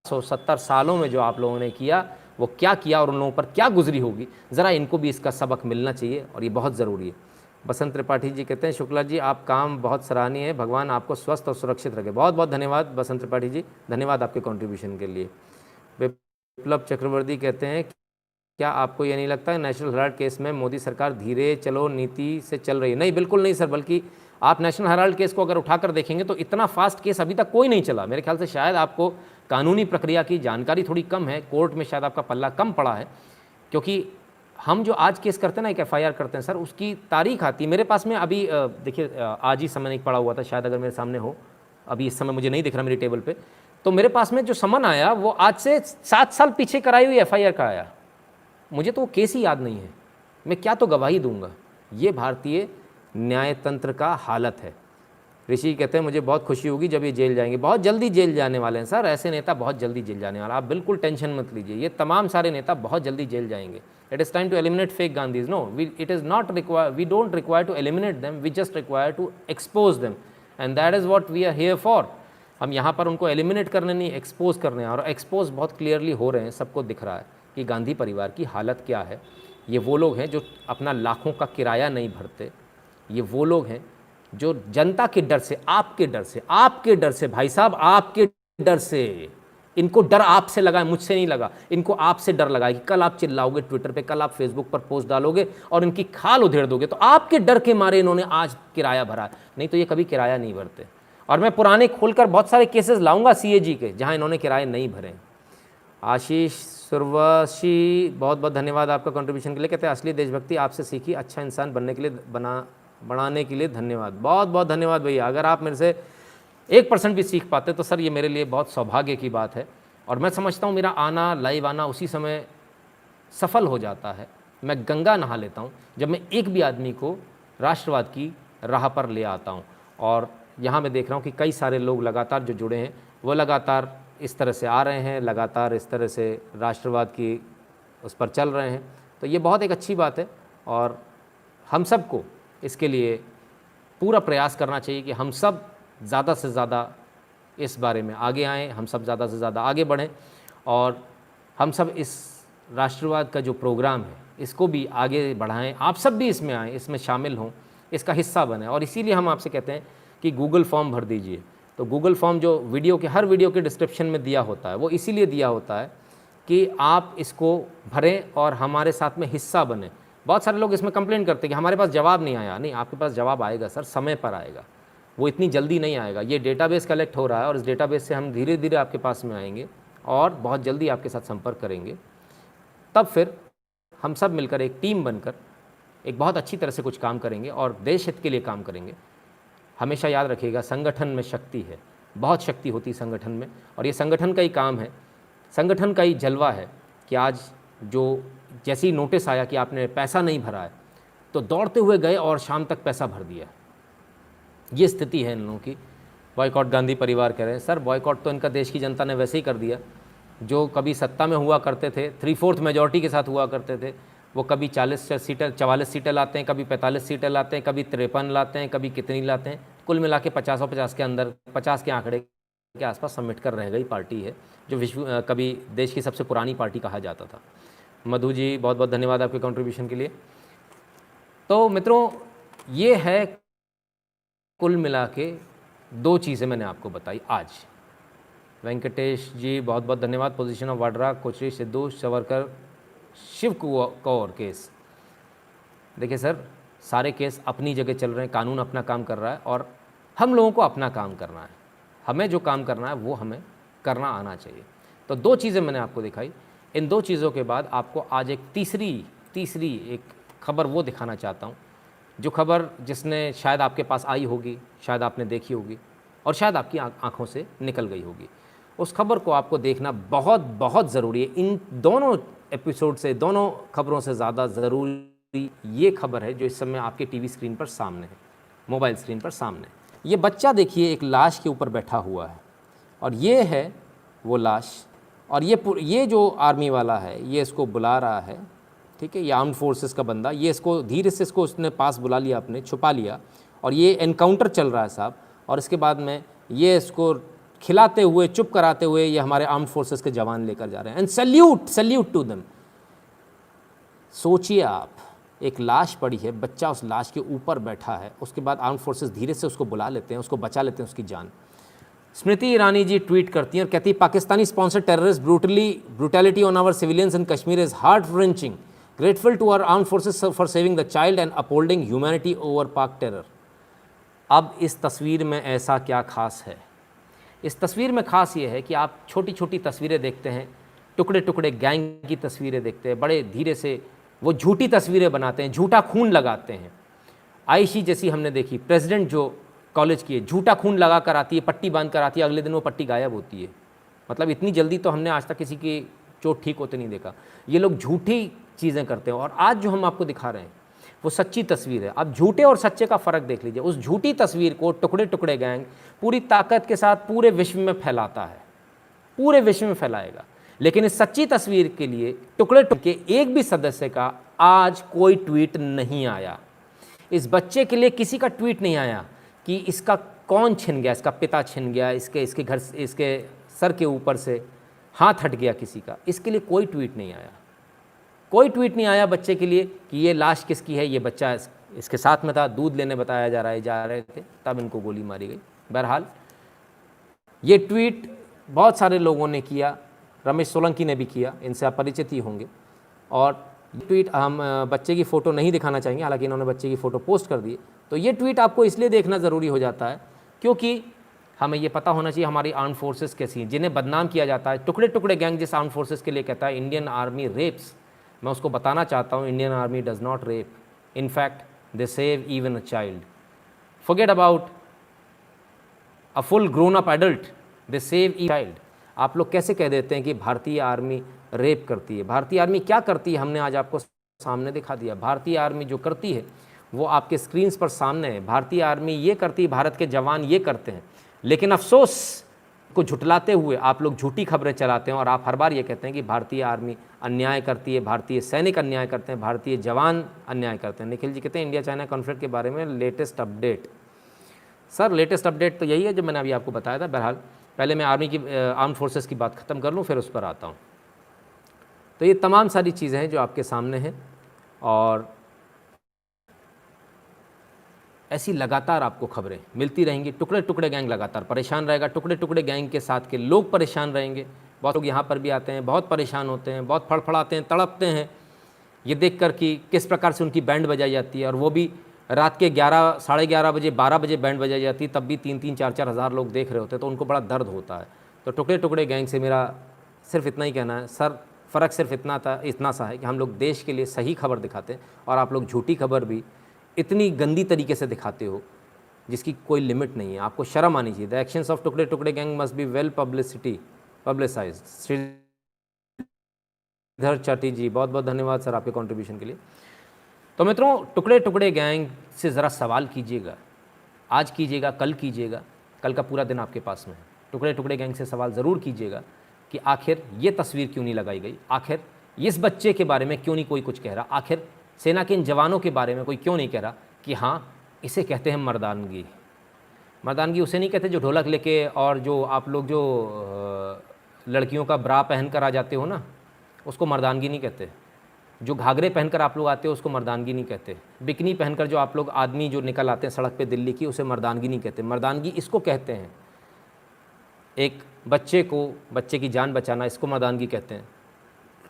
हो 70 सालों में जो आप लोगों ने किया वो क्या किया और उन लोगों पर क्या गुजरी होगी। ज़रा इनको भी इसका सबक मिलना चाहिए, और ये बहुत ज़रूरी है। बसंत त्रिपाठी जी कहते हैं, शुक्ला जी आप काम बहुत सराहनीय है, भगवान आपको स्वस्थ और सुरक्षित रखे। बहुत बहुत धन्यवाद बसंत त्रिपाठी जी, धन्यवाद आपके कॉन्ट्रीब्यूशन के लिए। विप्लव चक्रवर्ती कहते हैं, क्या आपको ये नहीं लगता है नेशनल हेराल्ड केस में मोदी सरकार धीरे चलो नीति से चल रही है? नहीं, बिल्कुल नहीं सर, बल्कि आप नेशनल हेराल्ड केस को अगर उठाकर देखेंगे तो इतना फास्ट केस अभी तक कोई नहीं चला। मेरे ख्याल से शायद आपको कानूनी प्रक्रिया की जानकारी थोड़ी कम है, कोर्ट में शायद आपका पल्ला कम पड़ा है, क्योंकि हम जो आज केस करते हैं ना, एक FIR करते हैं सर, उसकी तारीख आती है मेरे पास में अभी। देखिए आज ही समय नहीं पड़ा हुआ था शायद, अगर मेरे सामने हो, अभी इस समय मुझे नहीं दिख रहा मेरी टेबल पे, तो मेरे पास में जो समन आया वो आज से 7 साल पीछे कराई हुई FIR का आया। मुझे तो वो केस ही याद नहीं है, मैं क्या तो गवाही दूंगा। ये भारतीय न्यायतंत्र का हालत है। ऋषि कहते हैं, मुझे बहुत खुशी होगी जब ये जेल जाएंगे। बहुत जल्दी जेल जाने वाले हैं सर, ऐसे नेता बहुत जल्दी जेल जाने वाला, आप बिल्कुल टेंशन मत लीजिए। ये तमाम सारे नेता बहुत जल्दी जेल जाएंगे। It is time to eliminate fake Gandhis. No, it is not require, we don't require to eliminate them, we just require to expose them, and that is what we are here for. हम यहाँ पर उनको eliminate करने नहीं, expose करने हैं, और expose बहुत क्लियरली हो रहे हैं, सबको दिख रहा है कि गांधी परिवार की हालत क्या है। ये वो लोग हैं जो अपना लाखों का किराया नहीं भरते, ये वो लोग हैं जो जनता के डर से, आपके डर से भाई साहब, आपके डर से, इनको डर आपसे लगा है, मुझसे नहीं लगा, इनको आपसे डर लगा है कि कल आप चिल्लाओगे ट्विटर पे, कल आप फेसबुक पर पोस्ट डालोगे और इनकी खाल उधेड़ दोगे, तो आपके डर के मारे इन्होंने आज किराया भरा, नहीं तो ये कभी किराया नहीं भरते। और मैं पुराने खोलकर बहुत सारे केसेस लाऊंगा CAG के जहां इन्होंने किराए नहीं भरे। आशीष सुरवशी, बहुत बहुत धन्यवाद आपका कंट्रीब्यूशन के लिए। कहते हैं, असली देशभक्ति आपसे सीखी, अच्छा इंसान बनने के लिए बनाने के लिए धन्यवाद। बहुत बहुत धन्यवाद भैया। अगर आप मेरे से 1% भी सीख पाते तो सर ये मेरे लिए बहुत सौभाग्य की बात है। और मैं समझता हूँ मेरा आना, लाइव आना उसी समय सफल हो जाता है। मैं गंगा नहा लेता हूँ जब मैं एक भी आदमी को राष्ट्रवाद की राह पर ले आता हूँ। और यहाँ मैं देख रहा हूँ कि कई सारे लोग लगातार जो जुड़े हैं वो लगातार इस तरह से आ रहे हैं, लगातार इस तरह से राष्ट्रवाद की उस पर चल रहे हैं। तो ये बहुत एक अच्छी बात है, और हम सबको इसके लिए पूरा प्रयास करना चाहिए कि हम सब ज़्यादा से ज़्यादा इस बारे में आगे आएँ, हम सब ज़्यादा से ज़्यादा आगे बढ़ें और हम सब इस राष्ट्रवाद का जो प्रोग्राम है इसको भी आगे बढ़ाएं। आप सब भी इसमें आएँ, इसमें शामिल हों, इसका हिस्सा बने। और इसीलिए हम आपसे कहते हैं कि गूगल फॉर्म भर दीजिए। तो गूगल फॉर्म जो हर वीडियो के डिस्क्रिप्शन में दिया होता है, वो इसीलिए दिया होता है कि आप इसको भरें और हमारे साथ में हिस्सा बने। बहुत सारे लोग इसमें कंप्लेंट करते हैं कि हमारे पास जवाब नहीं आया। नहीं, आपके पास जवाब आएगा सर, समय पर आएगा, वो इतनी जल्दी नहीं आएगा। ये डेटाबेस कलेक्ट हो रहा है और इस डेटाबेस से हम धीरे धीरे आपके पास में आएंगे और बहुत जल्दी आपके साथ संपर्क करेंगे। तब फिर हम सब मिलकर एक टीम बनकर एक बहुत अच्छी तरह से कुछ काम करेंगे और देश हित के लिए काम करेंगे। हमेशा याद रखिएगा, संगठन में शक्ति है, बहुत शक्ति होती है संगठन में, और ये संगठन का ही काम है, संगठन का ही जलवा है कि आज जो जैसे ही नोटिस आया कि आपने पैसा नहीं भरा है तो दौड़ते हुए गए और शाम तक पैसा भर दिया। ये स्थिति है इन लोगों की। बॉयकॉट गांधी परिवार कह रहे हैं, सर बॉयकॉट तो इनका देश की जनता ने वैसे ही कर दिया। जो कभी सत्ता में हुआ करते थे, 3/4 मेजॉरिटी के साथ हुआ करते थे, वो कभी 44 सीटें लाते हैं, कभी 45 सीटें लाते हैं, कभी 53 लाते हैं, कभी कितनी लाते हैं। कुल मिला के 50 और 50 के अंदर, 50 के आंकड़े के आसपास समेट कर रह गई पार्टी है, जो कभी देश की सबसे पुरानी पार्टी कहा जाता था। मधु जी, बहुत बहुत धन्यवाद आपके कंट्रीब्यूशन के लिए। तो मित्रों, ये है कुल मिला के 2 चीज़ें मैंने आपको बताई आज। वेंकटेश जी, बहुत बहुत धन्यवाद। पोजीशन ऑफ वाड्रा, कोचरी, सिद्धू, सावरकर, शिव कौर केस। देखिए सर, सारे केस अपनी जगह चल रहे हैं, कानून अपना काम कर रहा है और हम लोगों को अपना काम करना है। हमें जो काम करना है वो हमें करना आना चाहिए। तो 2 चीज़ें मैंने आपको दिखाई। इन 2 चीज़ों के बाद आपको आज एक तीसरी एक खबर वो दिखाना चाहता हूँ, जो खबर जिसने शायद आपके पास आई होगी, शायद आपने देखी होगी और शायद आपकी आंखों से निकल गई होगी। उस खबर को आपको देखना बहुत बहुत ज़रूरी है। इन दोनों एपिसोड से, दोनों खबरों से ज़्यादा ज़रूरी ये खबर है जो इस समय आपके टीवी स्क्रीन पर सामने है, मोबाइल स्क्रीन पर सामने। ये बच्चा देखिए एक लाश के ऊपर बैठा हुआ है और ये है वो लाश, और ये जो आर्मी वाला है ये इसको बुला रहा है, ठीक है, ये आर्म्ड फोर्सेस का बंदा, ये इसको धीरे से उसने पास बुला लिया, अपने छुपा लिया, और ये एनकाउंटर चल रहा है साहब। और इसके बाद में ये इसको खिलाते हुए, चुप कराते हुए ये हमारे आर्म्ड फोर्सेस के जवान लेकर जा रहे हैं। And salute to them. सोचिए आप, एक लाश पड़ी है, बच्चा उस लाश के ऊपर बैठा है, उसके बाद आर्म्ड फोर्सेस धीरे से उसको बुला लेते हैं, उसको बचा लेते हैं उसकी जान। स्मृति ईरानी जी ट्वीट करती हैं और कहती है, Pakistani sponsored terrorist brutality on our civilians in Kashmir is heart wrenching. Grateful to our armed forces for saving the child and upholding humanity over Pak terror. अब इस तस्वीर में ऐसा क्या खास है? इस तस्वीर में खास ये है कि आप छोटी छोटी तस्वीरें देखते हैं, टुकड़े टुकड़े गैंग की तस्वीरें देखते हैं, बड़े धीरे से वो झूठी तस्वीरें बनाते हैं, झूठा खून लगाते हैं। आयशी जैसी हमने देखी, प्रेसिडेंट जो कॉलेज की है, झूठा खून लगा कर आती है, पट्टी बांध कर आती है, अगले दिन वो पट्टी गायब होती है। मतलब इतनी जल्दी तो हमने आज तक किसी की चोट ठीक होते नहीं देखा। ये लोग झूठी चीज़ें करते हैं और आज जो हम आपको दिखा रहे हैं वो सच्ची तस्वीर है। अब झूठे और सच्चे का फ़र्क देख लीजिए। उस झूठी तस्वीर को टुकड़े टुकड़े गैंग पूरी ताकत के साथ पूरे विश्व में फैलाता है, पूरे विश्व में फैलाएगा। लेकिन इस सच्ची तस्वीर के लिए टुकड़े टुकड़े एक भी सदस्य का आज कोई ट्वीट नहीं आया। इस बच्चे के लिए किसी का ट्वीट नहीं आया कि इसका कौन छिन गया, इसका पिता छिन गया, इसके घर, इसके सर के ऊपर से हाथ हट गया किसी का। इसके लिए कोई ट्वीट नहीं आया, कोई ट्वीट नहीं आया बच्चे के लिए कि ये लाश किसकी है, ये बच्चा इसके साथ में था, दूध लेने बताया जा रहे थे, तब इनको गोली मारी गई। बहरहाल ये ट्वीट बहुत सारे लोगों ने किया, रमेश सोलंकी ने भी किया, इनसे आप परिचित ही होंगे। और ये ट्वीट हम बच्चे की फ़ोटो नहीं दिखाना चाहेंगे, हालांकि इन्होंने बच्चे की फ़ोटो पोस्ट कर दी। तो ये ट्वीट आपको इसलिए देखना ज़रूरी हो जाता है क्योंकि हमें ये पता होना चाहिए हमारी आर्म फोर्सेस कैसी हैं, जिन्हें बदनाम किया जाता है। टुकड़े टुकड़े गैंग जिस आर्म फोर्सेस के लिए कहता है इंडियन आर्मी रेप्स, मैं उसको बताना चाहता हूँ Indian army does not rape, in fact they save even a child. Forget about a full grown up adult, they save a child. आप लोग कैसे कह देते हैं कि भारतीय आर्मी रेप करती है? भारतीय आर्मी क्या करती है हमने आज आपको सामने दिखा दिया। भारतीय आर्मी जो करती है वो आपके स्क्रीन्स पर सामने है। भारतीय आर्मी ये करती है, भारत के जवान ये करते हैं। लेकिन अफसोस को झुटलाते हुए आप लोग झूठी खबरें चलाते हैं और आप हर बार ये कहते हैं कि भारतीय आर्मी अन्याय करती है, भारतीय सैनिक अन्याय करते हैं, भारतीय जवान अन्याय करते हैं। निखिल जी कहते हैं इंडिया चाइना कॉन्फ्लिक्ट के बारे में latest update. Sir latest update तो यही है जो मैंने अभी आपको बताया था। बहरहाल पहले मैं आर्मी की आर्म फोर्सेस की बात ख़त्म कर लूँ, फिर उस पर आता हूँ। तो ये तमाम सारी चीज़ें हैं जो आपके सामने हैं, और ऐसी लगातार आपको खबरें मिलती रहेंगी। टुकड़े टुकड़े गैंग लगातार परेशान रहेगा, टुकड़े टुकड़े गैंग के साथ के लोग परेशान रहेंगे। बहुत लोग यहाँ पर भी आते हैं, बहुत परेशान होते हैं, बहुत फड़फड़ाते हैं, तड़पते हैं ये देखकर कि किस प्रकार से उनकी बैंड बजाई जाती है, और वो भी रात के 11, साढ़े 11 बजे, 12 बजे बैंड बजाई जाती है, तब भी 3-3, 4-4 हज़ार लोग देख रहे होते हैं, तो उनको बड़ा दर्द होता है। तो टुकड़े टुकड़े गैंग से मेरा सिर्फ इतना ही कहना है सर, फ़र्क सिर्फ इतना सा है कि हम लोग देश के लिए सही खबर दिखाते हैं, और आप लोग झूठी खबर भी इतनी गंदी तरीके से दिखाते हो जिसकी कोई लिमिट नहीं है। आपको शर्म आनी चाहिए। द एक्शंस ऑफ टुकड़े टुकड़े gang must be well publicised. Sridhar Chatti ji, बहुत बहुत धन्यवाद सर आपके कंट्रीब्यूशन के लिए। तो मित्रों, टुकड़े टुकड़े गैंग से ज़रा सवाल कीजिएगा, आज कीजिएगा, कल कीजिएगा, कल का पूरा दिन आपके पास में है। टुकड़े टुकड़े गैंग से सवाल ज़रूर कीजिएगा कि आखिर ये तस्वीर क्यों नहीं लगाई गई, आखिर इस बच्चे के बारे में क्यों नहीं कोई कुछ कह रहा, आखिर सेना के इन जवानों के बारे में कोई क्यों नहीं कह रहा कि हाँ, इसे कहते हैं मर्दानगी। मर्दानगी उसे नहीं कहते जो ढोलक लेके, और जो आप लोग जो लड़कियों का ब्रा पहन कर आ जाते हो ना, उसको मर्दानगी नहीं कहते। जो घाघरे पहनकर आप लोग आते हो उसको मर्दानगी नहीं कहते। बिकनी पहनकर जो आप लोग आदमी जो निकल आते हैं सड़क पे दिल्ली की, उसे मर्दानगी नहीं कहते। मर्दानगी इसको कहते हैं, एक बच्चे की जान बचाना, इसको मर्दानगी कहते हैं।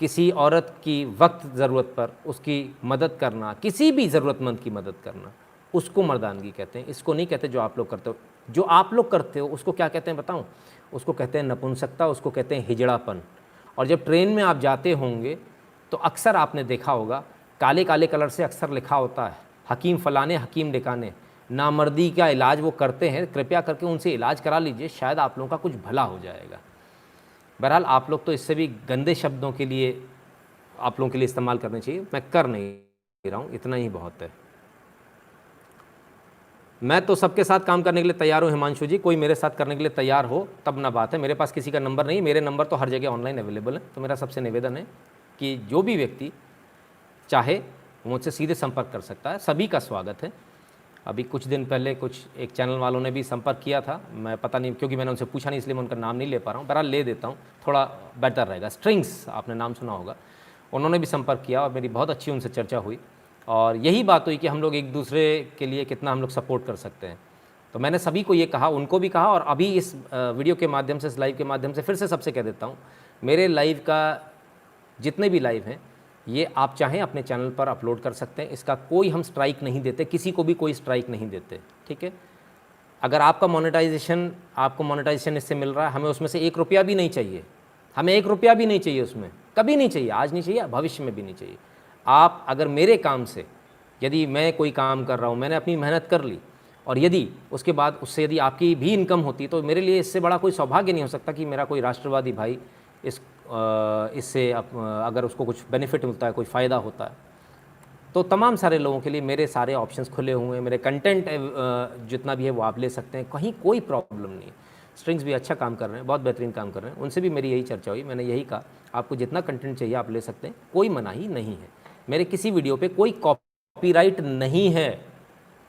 किसी औरत की वक्त ज़रूरत पर उसकी मदद करना, किसी भी ज़रूरतमंद की मदद करना, उसको मर्दानगी कहते हैं। इसको नहीं कहते जो आप लोग करते हो। जो आप लोग करते हो उसको क्या कहते हैं बताऊं? उसको कहते हैं नपुंसकता, उसको कहते हैं हिजड़ापन। और जब ट्रेन में आप जाते होंगे तो अक्सर आपने देखा होगा काले काले कलर से अक्सर लिखा होता है हकीम फ़लाने, हकीम ढिकाने। नामर्दी का इलाज वो करते हैं, कृपया करके उनसे इलाज करा लीजिए, शायद आप लोगों का कुछ भला हो जाएगा। बहरहाल आप लोग तो इससे भी गंदे शब्दों के लिए आप लोगों के लिए इस्तेमाल करने चाहिए, मैं कर नहीं रहा हूँ, इतना ही बहुत है। मैं तो सबके साथ काम करने के लिए तैयार हूँ हिमांशु जी, कोई मेरे साथ करने के लिए तैयार हो तब ना बात है। मेरे पास किसी का नंबर नहीं, मेरे नंबर तो हर जगह ऑनलाइन अवेलेबल है। तो मेरा सबसे निवेदन है कि जो भी व्यक्ति चाहे मुझसे सीधे संपर्क कर सकता है, सभी का स्वागत है। अभी कुछ दिन पहले कुछ एक चैनल वालों ने भी संपर्क किया था, मैं पता नहीं क्योंकि मैंने उनसे पूछा नहीं इसलिए मैं उनका नाम नहीं ले पा रहा हूँ, बहरहाल ले देता हूँ, थोड़ा बेटर रहेगा। स्ट्रिंग्स आपने नाम सुना होगा, उन्होंने भी संपर्क किया और मेरी बहुत अच्छी उनसे चर्चा हुई, और यही बात हुई कि हम लोग एक दूसरे के लिए कितना हम लोग सपोर्ट कर सकते हैं। तो मैंने सभी को ये कहा, उनको भी कहा, और अभी इस वीडियो के माध्यम से, इस लाइव के माध्यम से फिर से सबसे कह देता हूँ, मेरे लाइव का जितने भी लाइव हैं ये आप चाहें अपने चैनल पर अपलोड कर सकते हैं। इसका कोई हम स्ट्राइक नहीं देते, किसी को भी कोई स्ट्राइक नहीं देते, ठीक है। अगर आपको मोनेटाइजेशन इससे मिल रहा है, हमें उसमें से 1 रुपया भी नहीं चाहिए, हमें 1 रुपया भी नहीं चाहिए, उसमें कभी नहीं चाहिए, आज नहीं चाहिए, भविष्य में भी नहीं चाहिए। आप अगर मेरे काम से, यदि मैं कोई काम कर रहा हूँ, मैंने अपनी मेहनत कर ली, और यदि उसके बाद उससे यदि आपकी भी इनकम होती, तो मेरे लिए इससे बड़ा कोई सौभाग्य नहीं हो सकता कि मेरा कोई राष्ट्रवादी भाई इससे अगर उसको कुछ बेनिफिट मिलता है, कोई फ़ायदा होता है। तो तमाम सारे लोगों के लिए मेरे सारे ऑप्शंस खुले हुए हैं, मेरे कंटेंट जितना भी है वो आप ले सकते हैं, कहीं कोई प्रॉब्लम नहीं है। स्ट्रिंग्स भी अच्छा काम कर रहे हैं, बहुत बेहतरीन काम कर रहे हैं, उनसे भी मेरी यही चर्चा हुई, मैंने यही कहा आपको जितना कंटेंट चाहिए आप ले सकते हैं, कोई मनाही नहीं है। मेरे किसी वीडियो पे कोई कॉपीराइट नहीं है,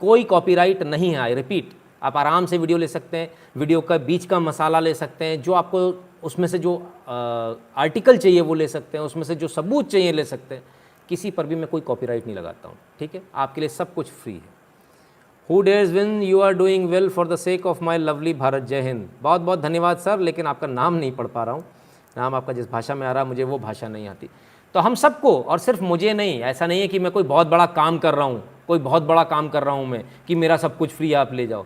कोई कॉपीराइट नहीं है, आई रिपीट। आप आराम से वीडियो ले सकते हैं, वीडियो का बीच का मसाला ले सकते हैं, जो आपको उसमें से जो आर्टिकल चाहिए वो ले सकते हैं, उसमें से जो सबूत चाहिए ले सकते हैं, किसी पर भी मैं कोई कॉपीराइट नहीं लगाता हूँ, ठीक है। आपके लिए सब कुछ फ्री है। Who dares win, you are doing well for the sake of my lovely Bharat, जय हिंद। बहुत बहुत धन्यवाद सर, लेकिन आपका नाम नहीं पढ़ पा रहा हूँ, नाम आपका जिस भाषा में आ रहा है मुझे वो भाषा नहीं आती। तो हम सबको, और सिर्फ मुझे नहीं, ऐसा नहीं है कि मैं कोई बहुत बड़ा काम कर रहा हूँ, कोई बहुत बड़ा काम कर रहा हूँ मैं कि मेरा सब कुछ फ्री आप ले जाओ,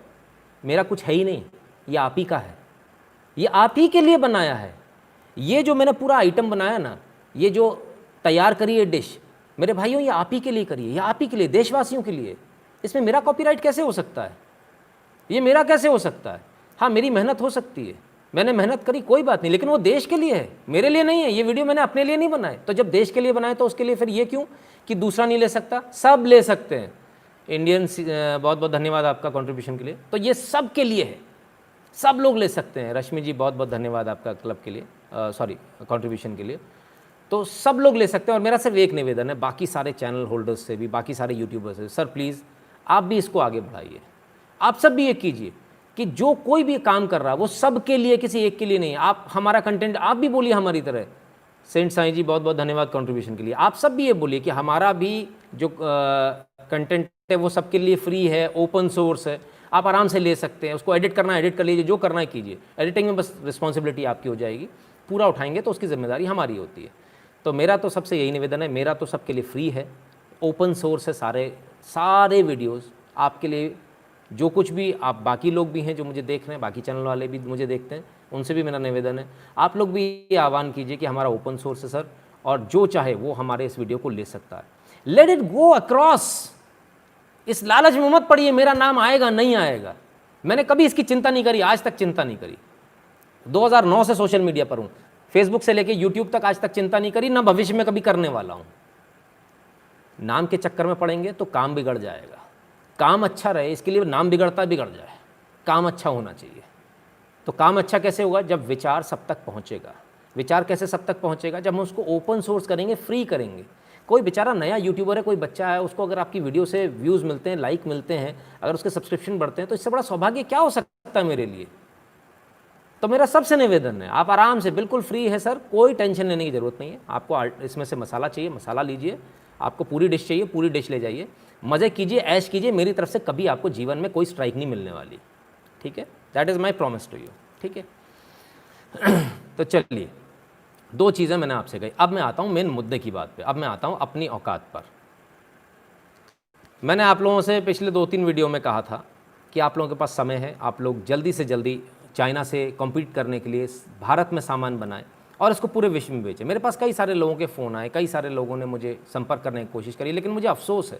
मेरा कुछ है ही नहीं, ये आप ही का है, ये आप ही के लिए बनाया है। ये जो मैंने पूरा आइटम बनाया ना, ये जो तैयार करी है डिश, मेरे भाइयों ये आप ही के लिए करिए, ये आप ही के लिए, देशवासियों के लिए। इसमें मेरा कॉपीराइट कैसे हो सकता है? ये मेरा कैसे हो सकता है? हाँ, मेरी मेहनत हो सकती है, मैंने मेहनत करी, कोई बात नहीं, लेकिन वो देश के लिए है, मेरे लिए नहीं है। ये वीडियो मैंने अपने लिए नहीं बनाए, तो जब देश के लिए बनाए तो उसके लिए फिर ये क्यों कि दूसरा नहीं ले सकता? सब ले सकते हैं। इंडियन, बहुत बहुत धन्यवाद आपका कंट्रीब्यूशन के लिए। तो ये सब के लिए है, सब लोग ले सकते हैं। रश्मि जी बहुत बहुत धन्यवाद आपका क्लब के लिए, सॉरी कंट्रीब्यूशन के लिए। तो सब लोग ले सकते हैं। और मेरा सिर्फ एक निवेदन है बाकी सारे चैनल होल्डर्स से भी, बाकी सारे यूट्यूबर्स से, सर प्लीज़ आप भी इसको आगे बढ़ाइए, आप सब भी ये कीजिए कि जो कोई भी काम कर रहा है वो सबके लिए, किसी एक के लिए नहीं। आप हमारा कंटेंट आप भी बोलिए हमारी तरह, सेंट साईं जी बहुत बहुत धन्यवाद कंट्रीब्यूशन के लिए। आप सब भी ये बोलिए कि हमारा भी जो कंटेंट है वो सबके लिए फ्री है, ओपन सोर्स है, आप आराम से ले सकते हैं। उसको एडिट करना है एडिट कर लीजिए, जो करना है कीजिए। एडिटिंग में बस रिस्पॉन्सिबिलिटी आपकी हो जाएगी, पूरा उठाएंगे तो उसकी जिम्मेदारी हमारी होती है। तो मेरा तो सबसे यही निवेदन है, मेरा तो सबके लिए फ्री है, ओपन सोर्स है, सारे वीडियोज़ आपके लिए। जो कुछ भी आप, बाकी लोग भी हैं जो मुझे देख रहे हैं, बाकी चैनल वाले भी मुझे देखते हैं, उनसे भी मेरा निवेदन है, आप लोग भी ये आह्वान कीजिए कि हमारा ओपन सोर्स है सर, और जो चाहे वो हमारे इस वीडियो को ले सकता है। Let it go across. इस लालच में मत पड़िए मेरा नाम आएगा नहीं आएगा। मैंने कभी इसकी चिंता नहीं करी, आज तक चिंता नहीं करी। 2009 से सोशल मीडिया पर हूँ, फेसबुक से लेके यूट्यूब तक आज तक चिंता नहीं करी, ना भविष्य में कभी करने वाला हूँ। नाम के चक्कर में पड़ेंगे तो काम बिगड़ जाएगा। काम अच्छा रहे इसके लिए नाम बिगड़ जाए, काम अच्छा होना चाहिए। तो काम अच्छा कैसे होगा? जब विचार सब तक पहुंचेगा। विचार कैसे सब तक पहुंचेगा? जब हम उसको ओपन सोर्स करेंगे, फ्री करेंगे। कोई बेचारा नया यूट्यूबर है, कोई बच्चा है, उसको अगर आपकी वीडियो से व्यूज़ मिलते हैं, लाइक मिलते हैं, अगर उसके सब्सक्रिप्शन बढ़ते हैं, तो इससे बड़ा सौभाग्य क्या हो सकता है मेरे लिए। तो मेरा सबसे निवेदन है, आप आराम से, बिल्कुल फ्री है सर, कोई टेंशन लेने की ज़रूरत नहीं है। आपको इसमें से मसाला चाहिए, मसाला लीजिए। आपको पूरी डिश चाहिए, पूरी डिश ले जाइए, मज़े कीजिए, ऐश कीजिए। मेरी तरफ से कभी आपको जीवन में कोई स्ट्राइक नहीं मिलने वाली, ठीक है? That is my promise to you, ठीक है? तो चलिए, 2 चीज़ें मैंने आपसे कही। अब मैं आता हूँ मेन मुद्दे की बात पे। अब मैं आता हूँ अपनी औकात पर। मैंने आप लोगों से पिछले 2-3 वीडियो में कहा था कि आप लोगों के पास समय है, आप लोग जल्दी से जल्दी चाइना से कॉम्पीट करने के लिए भारत में सामान बनाएं और इसको पूरे विश्व में बेचें। मेरे पास कई सारे लोगों के फ़ोन आए, कई सारे लोगों ने मुझे संपर्क करने की कोशिश करी, लेकिन मुझे अफसोस है,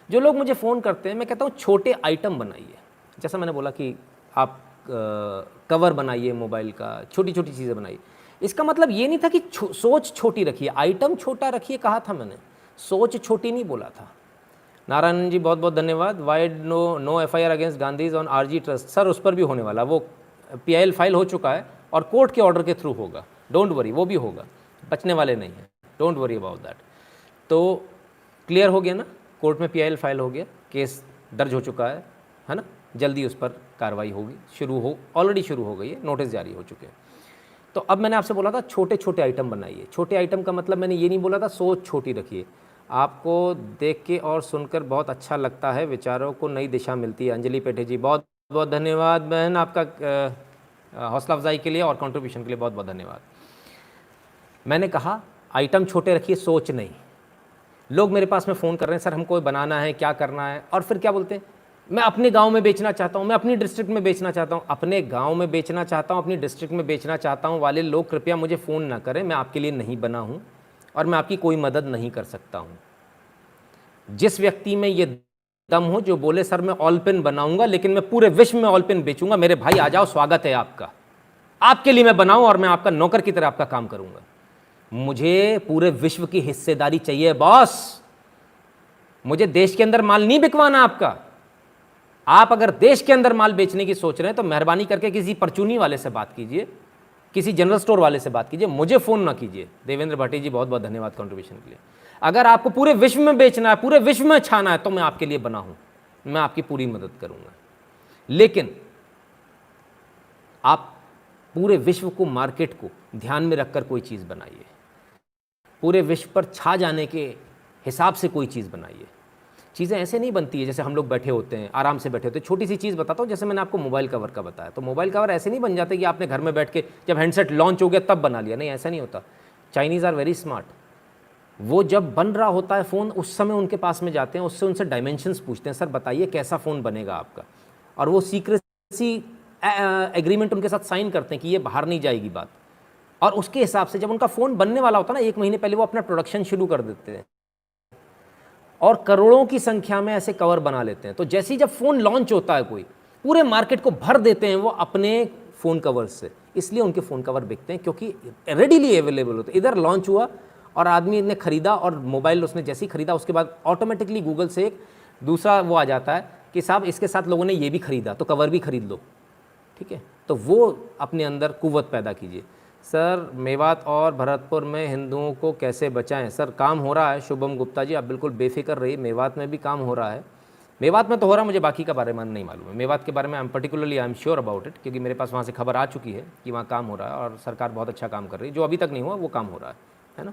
जो लोग मुझे फ़ोन करते हैं, मैं कहता हूँ छोटे आइटम बनाइए। जैसा मैंने बोला कि आप कवर बनाइए मोबाइल का, छोटी छोटी चीज़ें बनाइए। इसका मतलब ये नहीं था कि सोच छोटी रखिए, आइटम छोटा रखिए, कहा था मैंने, सोच छोटी नहीं बोला था। नारायण जी बहुत बहुत धन्यवाद। Wide no FIR against Gandhis on RG trust. Sir उस पर भी होने वाला, वो PIL फाइल हो चुका है और कोर्ट के ऑर्डर के थ्रू होगा, डोंट वरी, वो भी होगा, बचने वाले नहीं हैं, डोंट वरी अबाउट दैट। तो क्लियर हो गया ना, कोर्ट में PIL फाइल हो गया, केस दर्ज हो चुका है ना, जल्दी उस पर कार्रवाई होगी, ऑलरेडी शुरू हो गई है, नोटिस जारी हो चुके हैं। तो अब मैंने आपसे बोला था छोटे छोटे आइटम बनाइए। छोटे आइटम का मतलब मैंने ये नहीं बोला था सोच छोटी रखिए। आपको देख के और सुनकर बहुत अच्छा लगता है, विचारों को नई दिशा मिलती है। अंजलि पेठे जी बहुत बहुत धन्यवाद बहन, आपका हौसला अफजाई के लिए और कंट्रीब्यूशन के लिए बहुत बहुत धन्यवाद। मैंने कहा आइटम छोटे रखिए, सोच नहीं। लोग मेरे पास में फ़ोन कर रहे हैं, सर हमको बनाना है, क्या करना है, और फिर क्या बोलते हैं, मैं अपने गांव में बेचना चाहता हूं, मैं अपनी डिस्ट्रिक्ट में बेचना चाहता हूं। अपने गांव में बेचना चाहता हूं, अपनी डिस्ट्रिक्ट में बेचना चाहता हूं वाले लोग कृपया मुझे फ़ोन ना करें, मैं आपके लिए नहीं बना हूं और मैं आपकी कोई मदद नहीं कर सकता हूं। जिस व्यक्ति में ये दम हो जो बोले सर मैं ऑल पेन बनाऊंगा लेकिन मैं पूरे विश्व में ऑल पेन बेचूंगा, मेरे भाई आ जाओ, स्वागत है आपका, आपके लिए मैं बनाऊं और मैं आपका नौकर की तरह आपका काम करूंगा। मुझे पूरे विश्व की हिस्सेदारी चाहिए बॉस, मुझे देश के अंदर माल नहीं बिकवाना आपका। आप अगर देश के अंदर माल बेचने की सोच रहे हैं तो मेहरबानी करके किसी परचूनी वाले से बात कीजिए, किसी जनरल स्टोर वाले से बात कीजिए, मुझे फ़ोन ना कीजिए। देवेंद्र भाटी जी बहुत बहुत धन्यवाद कंट्रीब्यूशन के लिए। अगर आपको पूरे विश्व में बेचना है, पूरे विश्व में छाना है, तो मैं आपके लिए बना हूं, मैं आपकी पूरी मदद करूंगा। लेकिन आप पूरे विश्व को, मार्केट को ध्यान में रखकर कोई चीज़ बनाइए, पूरे विश्व पर छा जाने के हिसाब से कोई चीज़ बनाइए। चीज़ें ऐसे नहीं बनती है जैसे हम लोग बैठे होते हैं, आराम से बैठे होते हैं। छोटी सी चीज़ बताता हूँ, जैसे मैंने आपको मोबाइल कवर का बताया, तो मोबाइल कवर ऐसे नहीं बन जाते कि आपने घर में बैठ के जब हैंडसेट लॉन्च हो गया तब बना लिया, नहीं, ऐसा नहीं होता। Chinese are very smart. वो जब बन रहा होता है फ़ोन, उस समय उनके पास में जाते हैं, उससे उनसे डायमेंशंस पूछते हैं, सर बताइए कैसा फ़ोन बनेगा आपका, और वो सीक्रेसी एग्रीमेंट उनके साथ साइन करते हैं कि ये बाहर नहीं जाएगी बात, और उसके हिसाब से जब उनका फ़ोन बनने वाला होता है ना, 1 महीने पहले वो अपना प्रोडक्शन शुरू कर देते हैं और करोड़ों की संख्या में ऐसे कवर बना लेते हैं। तो जैसे ही जब फ़ोन लॉन्च होता है कोई, पूरे मार्केट को भर देते हैं वो अपने फ़ोन कवर से, इसलिए उनके फ़ोन कवर बिकते हैं क्योंकि रेडीली अवेलेबल होते हैं। इधर लॉन्च हुआ और आदमी ने ख़रीदा, और मोबाइल उसने जैसे ही ख़रीदा उसके बाद ऑटोमेटिकली गूगल से एक दूसरा वो आ जाता है कि साहब इसके साथ लोगों ने ये भी ख़रीदा तो कवर भी ख़रीद लो, ठीक है। तो वो अपने अंदर कुव्वत पैदा कीजिए। सर मेवात और भरतपुर में हिंदुओं को कैसे बचाएं? सर काम हो रहा है, शुभम गुप्ता जी आप बिल्कुल बेफिक्र रहिए, मेवात में भी काम हो रहा है। मेवात में तो हो रहा, मुझे बाकी का बारे में नहीं मालूम है। मेवात के बारे में I am sure about it, क्योंकि मेरे पास वहाँ से खबर आ चुकी है कि वहाँ काम हो रहा है और सरकार बहुत अच्छा काम कर रही है। जो अभी तक नहीं हुआ वो काम हो रहा है ना।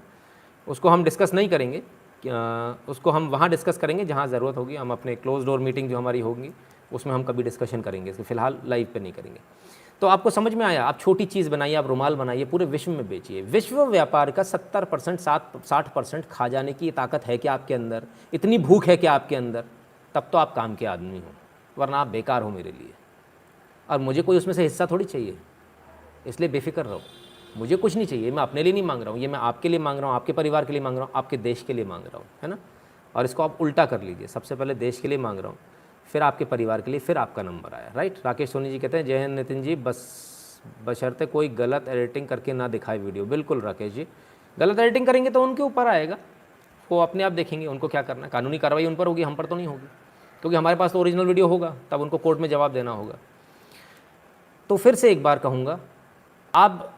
उसको हम डिस्कस नहीं करेंगे, उसको हम वहाँ डिस्कस करेंगे जहाँ ज़रूरत होगी। हम अपने क्लोज डोर मीटिंग जो हमारी होगी उसमें हम कभी डिस्कशन करेंगे, इसको फिलहाल लाइव पे नहीं करेंगे। तो आपको समझ में आया, आप छोटी चीज़ बनाइए, आप रुमाल बनाइए, पूरे विश्व में बेचिए। विश्व व्यापार का 70% 60% खा जाने की ताकत है कि आपके अंदर इतनी भूख है कि आपके अंदर, तब तो आप काम के आदमी हो, वरना आप बेकार हो मेरे लिए। और मुझे कोई उसमें से हिस्सा थोड़ी चाहिए, इसलिए बेफिक्र रहो। मुझे कुछ नहीं चाहिए, मैं अपने लिए नहीं मांग रहा हूँ, ये मैं आपके लिए मांग रहा हूँ, आपके परिवार के लिए मांग रहा हूँ, आपके देश के लिए मांग रहा हूँ, है ना। और इसको आप उल्टा कर लीजिए, सबसे पहले देश के लिए मांग रहा हूँ, फिर आपके परिवार के लिए, फिर आपका नंबर आया। राइट। राकेश सोनी जी कहते हैं जय हिंद नितिन जी, बशर्ते कोई गलत एडिटिंग करके ना दिखाए वीडियो। बिल्कुल राकेश जी, गलत एडिटिंग करेंगे तो उनके ऊपर आएगा, वो अपने आप देखेंगे उनको क्या करना है। कानूनी कार्रवाई उन पर होगी, हम पर तो नहीं होगी, क्योंकि हमारे पास तो ओरिजिनल वीडियो होगा, तब उनको कोर्ट में जवाब देना होगा। तो फिर से एक बार कहूँगा, अब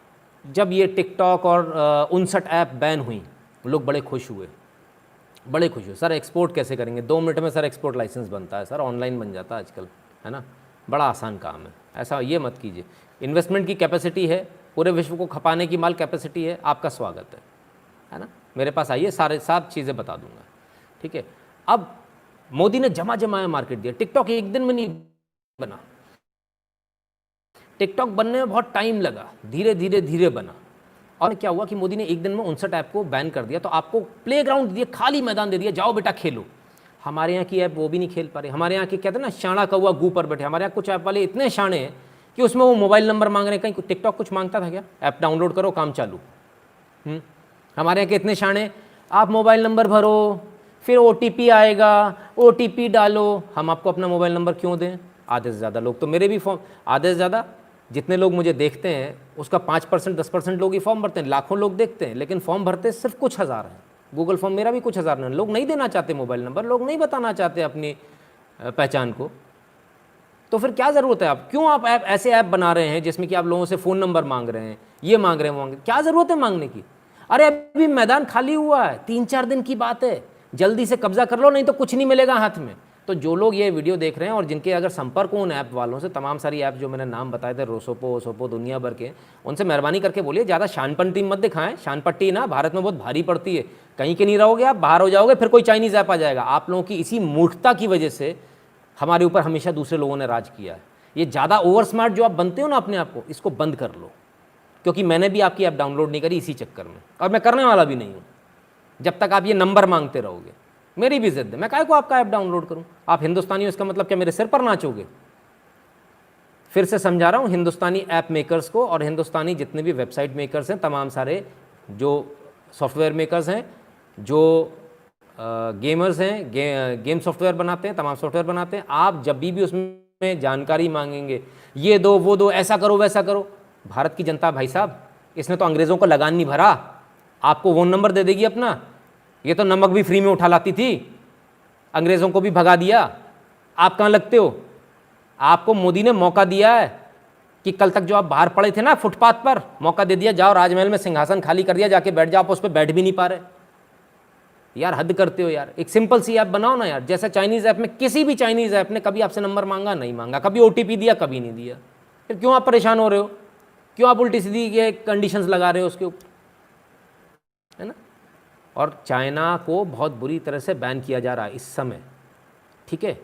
जब ये टिकटॉक और 59 ऐप बैन हुई, लोग बड़े खुश हुए, बड़े खुश हुए। सर एक्सपोर्ट कैसे करेंगे? 2 मिनट में सर एक्सपोर्ट लाइसेंस बनता है, सर ऑनलाइन बन जाता है आजकल, है ना, बड़ा आसान काम है। ऐसा ये मत कीजिए। इन्वेस्टमेंट की कैपेसिटी है, पूरे विश्व को खपाने की माल कैपेसिटी है, आपका स्वागत है ना। मेरे पास आइए, सारे 7 चीज़ें बता दूंगा, ठीक है। अब मोदी ने जमाया मार्केट दिया। टिकटॉक एक दिन में नहीं बना, टिकटॉक बनने में बहुत टाइम लगा, धीरे धीरे बना। और क्या हुआ कि मोदी ने एक दिन में 59 ऐप को बैन कर दिया, तो आपको प्लेग्राउंड दिया, खाली मैदान दे दिया, जाओ बेटा खेलो। हमारे यहाँ की ऐप वो भी नहीं खेल पा रहे। हमारे यहाँ के कहते हैं ना, शाणा कौवा गू पर बैठे। हमारे यहाँ कुछ ऐप वाले इतने शाणे हैं कि उसमें वो मोबाइल नंबर मांग रहे हैं। कहीं टिकटॉक कुछ मांगता था क्या? ऐप डाउनलोड करो, काम चालू। हमारे यहाँ के इतने शाणे, आप मोबाइल नंबर भरो, फिर OTP आएगा, OTP डालो। हम आपको अपना मोबाइल नंबर क्यों दें? आधे से ज़्यादा लोग तो मेरे भी फॉर्म, आधे से ज़्यादा जितने लोग मुझे देखते हैं उसका 5% 10% लोग ही फॉर्म भरते हैं। लाखों लोग देखते हैं, लेकिन फॉर्म भरते सिर्फ कुछ हज़ार हैं। गूगल फॉर्म मेरा भी कुछ हज़ार नहीं। लोग नहीं देना चाहते मोबाइल नंबर, लोग नहीं बताना चाहते अपनी पहचान को। तो फिर क्या ज़रूरत है? आप क्यों आप ऐप ऐसे ऐप बना रहे हैं जिसमें कि आप लोगों से फ़ोन नंबर मांग रहे हैं, ये मांग रहे हैं, वो मांग रहे हैं? क्या ज़रूरत है मांगने की? अरे अभी मैदान खाली हुआ है, 3-4 दिन की बात है, जल्दी से कब्जा कर लो, नहीं तो कुछ नहीं मिलेगा हाथ में। तो जो लोग ये वीडियो देख रहे हैं और जिनके अगर संपर्क हो उन ऐप वालों से, तमाम सारी ऐप जो मैंने नाम बताए थे, रोसोपो दुनिया भर के, उनसे मेहरबानी करके बोलिए ज़्यादा शानपट्टी मत दिखाएं। शानपट्टी ना भारत में बहुत भारी पड़ती है, कहीं के नहीं रहोगे आप, बाहर हो जाओगे, फिर कोई चाइनीज़ ऐप आ जाएगा। आप लोगों की इसी मूर्खता की वजह से हमारे ऊपर हमेशा दूसरे लोगों ने राज किया है। ये ज़्यादा ओवर स्मार्ट जो आप बनते हो ना अपने आप को, इसको बंद कर लो, क्योंकि मैंने भी आपकी ऐप डाउनलोड नहीं करी इसी चक्कर में, और मैं करने वाला भी नहीं हूँ जब तक आप ये नंबर मांगते रहोगे। मेरी भी जिद है, मैं काहे को आपका ऐप डाउनलोड करूं? आप हिंदुस्तानी हो, इसका मतलब क्या मेरे सिर पर नाचोगे? फिर से समझा रहा हूं, हिंदुस्तानी ऐप मेकर्स को और हिंदुस्तानी जितने भी वेबसाइट मेकर्स हैं, तमाम सारे जो सॉफ्टवेयर मेकर्स हैं, जो गेमर्स हैं, गेम सॉफ्टवेयर बनाते हैं, तमाम सॉफ्टवेयर बनाते हैं, आप जब भी उसमें जानकारी मांगेंगे, ये दो वो दो, ऐसा करो वैसा करो, भारत की जनता भाई साहब, इसने तो अंग्रेज़ों को लगान नहीं भरा, आपको वो नंबर दे देगी अपना। ये तो नमक भी फ्री में उठा लाती थी, अंग्रेज़ों को भी भगा दिया। आप कहाँ लगते हो? आपको मोदी ने मौका दिया है कि कल तक जो आप बाहर पड़े थे ना फुटपाथ पर, मौका दे दिया, जाओ राजमहल में सिंहासन खाली कर दिया, जाके बैठ जाओ। आप उस पर बैठ भी नहीं पा रहे यार, हद करते हो यार। एक सिंपल सी ऐप बनाओ ना यार, जैसा चाइनीज़ ऐप में, किसी भी चाइनीज़ ऐप ने कभी आपसे नंबर मांगा? नहीं मांगा। कभी OTP दिया? कभी नहीं दिया। फिर क्यों आप परेशान हो रहे हो? क्यों आप उल्टी सीधी के कंडीशंस लगा रहे हो उसके ऊपर, है ना। और चाइना को बहुत बुरी तरह से बैन किया जा रहा है इस समय, ठीक है।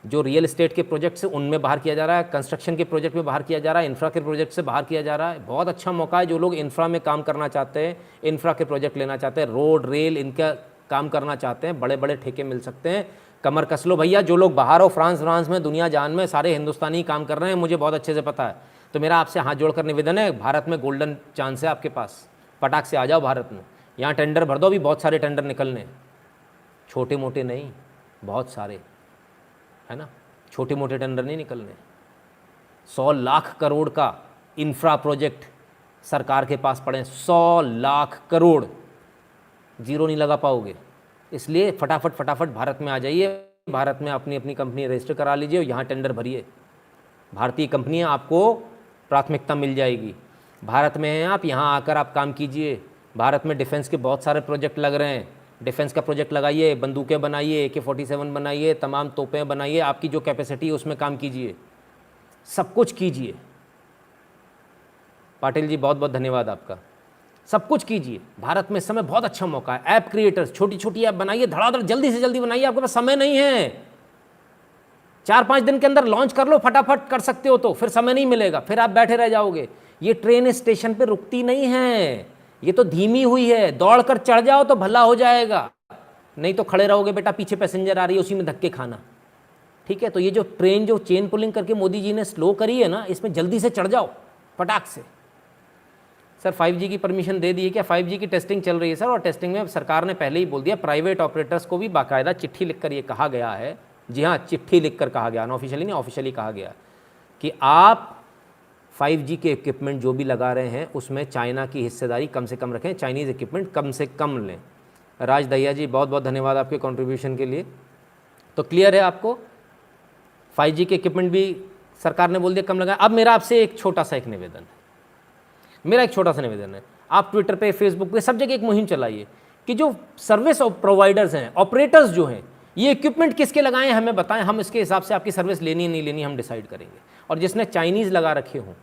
जो रियल एस्टेट के प्रोजेक्ट से उनमें बाहर किया जा रहा है, कंस्ट्रक्शन के प्रोजेक्ट में बाहर किया जा रहा है, इंफ्रा के प्रोजेक्ट से बाहर किया जा रहा है। बहुत अच्छा मौका है, जो लोग इंफ्रा में काम करना चाहते हैं, इंफ्रा के प्रोजेक्ट लेना चाहते हैं, रोड रेल इनका काम करना चाहते हैं, बड़े बड़े ठेके मिल सकते हैं। कमर कस लो भैया, जो लोग बाहर हो, फ्रांस में, दुनिया जान में, सारे हिंदुस्तानी काम कर रहे हैं, मुझे बहुत अच्छे से पता है। तो मेरा आपसे हाथ जोड़कर निवेदन है, भारत में गोल्डन चांस है आपके पास, पटाख से आ जाओ भारत में। यहाँ टेंडर भर दो, अभी बहुत सारे टेंडर निकलने, छोटे मोटे नहीं, बहुत सारे, है ना। छोटे मोटे टेंडर नहीं निकलने। 100 लाख करोड़ का इंफ्रा प्रोजेक्ट सरकार के पास पड़े, 100 लाख करोड़, जीरो नहीं लगा पाओगे। इसलिए फटाफट भारत में आ जाइए, भारत में अपनी अपनी कंपनी रजिस्टर करा लीजिए और यहाँ टेंडर भरिए। भारतीय कंपनियाँ आपको प्राथमिकता मिल जाएगी। भारत में हैं आप, यहाँ आकर आप काम कीजिए। भारत में डिफेंस के बहुत सारे प्रोजेक्ट लग रहे हैं, डिफेंस का प्रोजेक्ट लगाइए, बंदूकें बनाइए, AK-47 बनाइए, तमाम तोपें बनाइए, आपकी जो कैपेसिटी है उसमें काम कीजिए, सब कुछ कीजिए। पाटिल जी बहुत बहुत धन्यवाद आपका। सब कुछ कीजिए, भारत में इस समय बहुत अच्छा मौका है। ऐप क्रिएटर्स, छोटी छोटी ऐप बनाइए, धड़ाधड़ जल्दी से जल्दी बनाइए, आपके पास समय नहीं है। 4-5 दिन के अंदर लॉन्च कर लो, फटाफट कर सकते हो तो फिर समय नहीं मिलेगा, फिर आप बैठे रह जाओगे। ये ट्रेन स्टेशन पे रुकती नहीं है, ये तो धीमी हुई है, दौड़ कर चढ़ जाओ तो भला हो जाएगा, नहीं तो खड़े रहोगे बेटा, पीछे पैसेंजर आ रही है उसी में धक्के खाना। ठीक है, तो ये जो ट्रेन जो चेन पुलिंग करके मोदी जी ने स्लो करी है ना, इसमें जल्दी से चढ़ जाओ फटाक से। सर 5G की परमिशन दे दी है क्या? 5G की टेस्टिंग चल रही है सर, और टेस्टिंग में सरकार ने पहले ही बोल दिया, प्राइवेट ऑपरेटर्स को भी बाकायदा चिट्ठी लिखकर ये कहा गया है, जी हाँ चिट्ठी लिखकर कहा गया, अनऑफिशियली नहीं ऑफिशियली कहा गया कि आप 5G के इक्विपमेंट जो भी लगा रहे हैं उसमें चाइना की हिस्सेदारी कम से कम रखें, चाइनीज़ इक्विपमेंट कम से कम लें। राज दहिया जी बहुत बहुत धन्यवाद आपके कॉन्ट्रीब्यूशन के लिए। तो क्लियर है आपको, 5G के इक्विपमेंट भी सरकार ने बोल दिया कम लगाएं। अब मेरा आपसे एक छोटा सा एक निवेदन है, मेरा एक छोटा सा निवेदन है, आप ट्विटर पे, फेसबुक पे, सब जगह एक मुहिम चलाइए कि जो सर्विस प्रोवाइडर्स हैं, ऑपरेटर्स जो हैं, ये इक्विपमेंट किसके लगाएं हमें बताएं, हम इसके हिसाब से आपकी सर्विस लेनी है नहीं लेनी हम डिसाइड करेंगे। और जिसने चाइनीज़ लगा रखे हों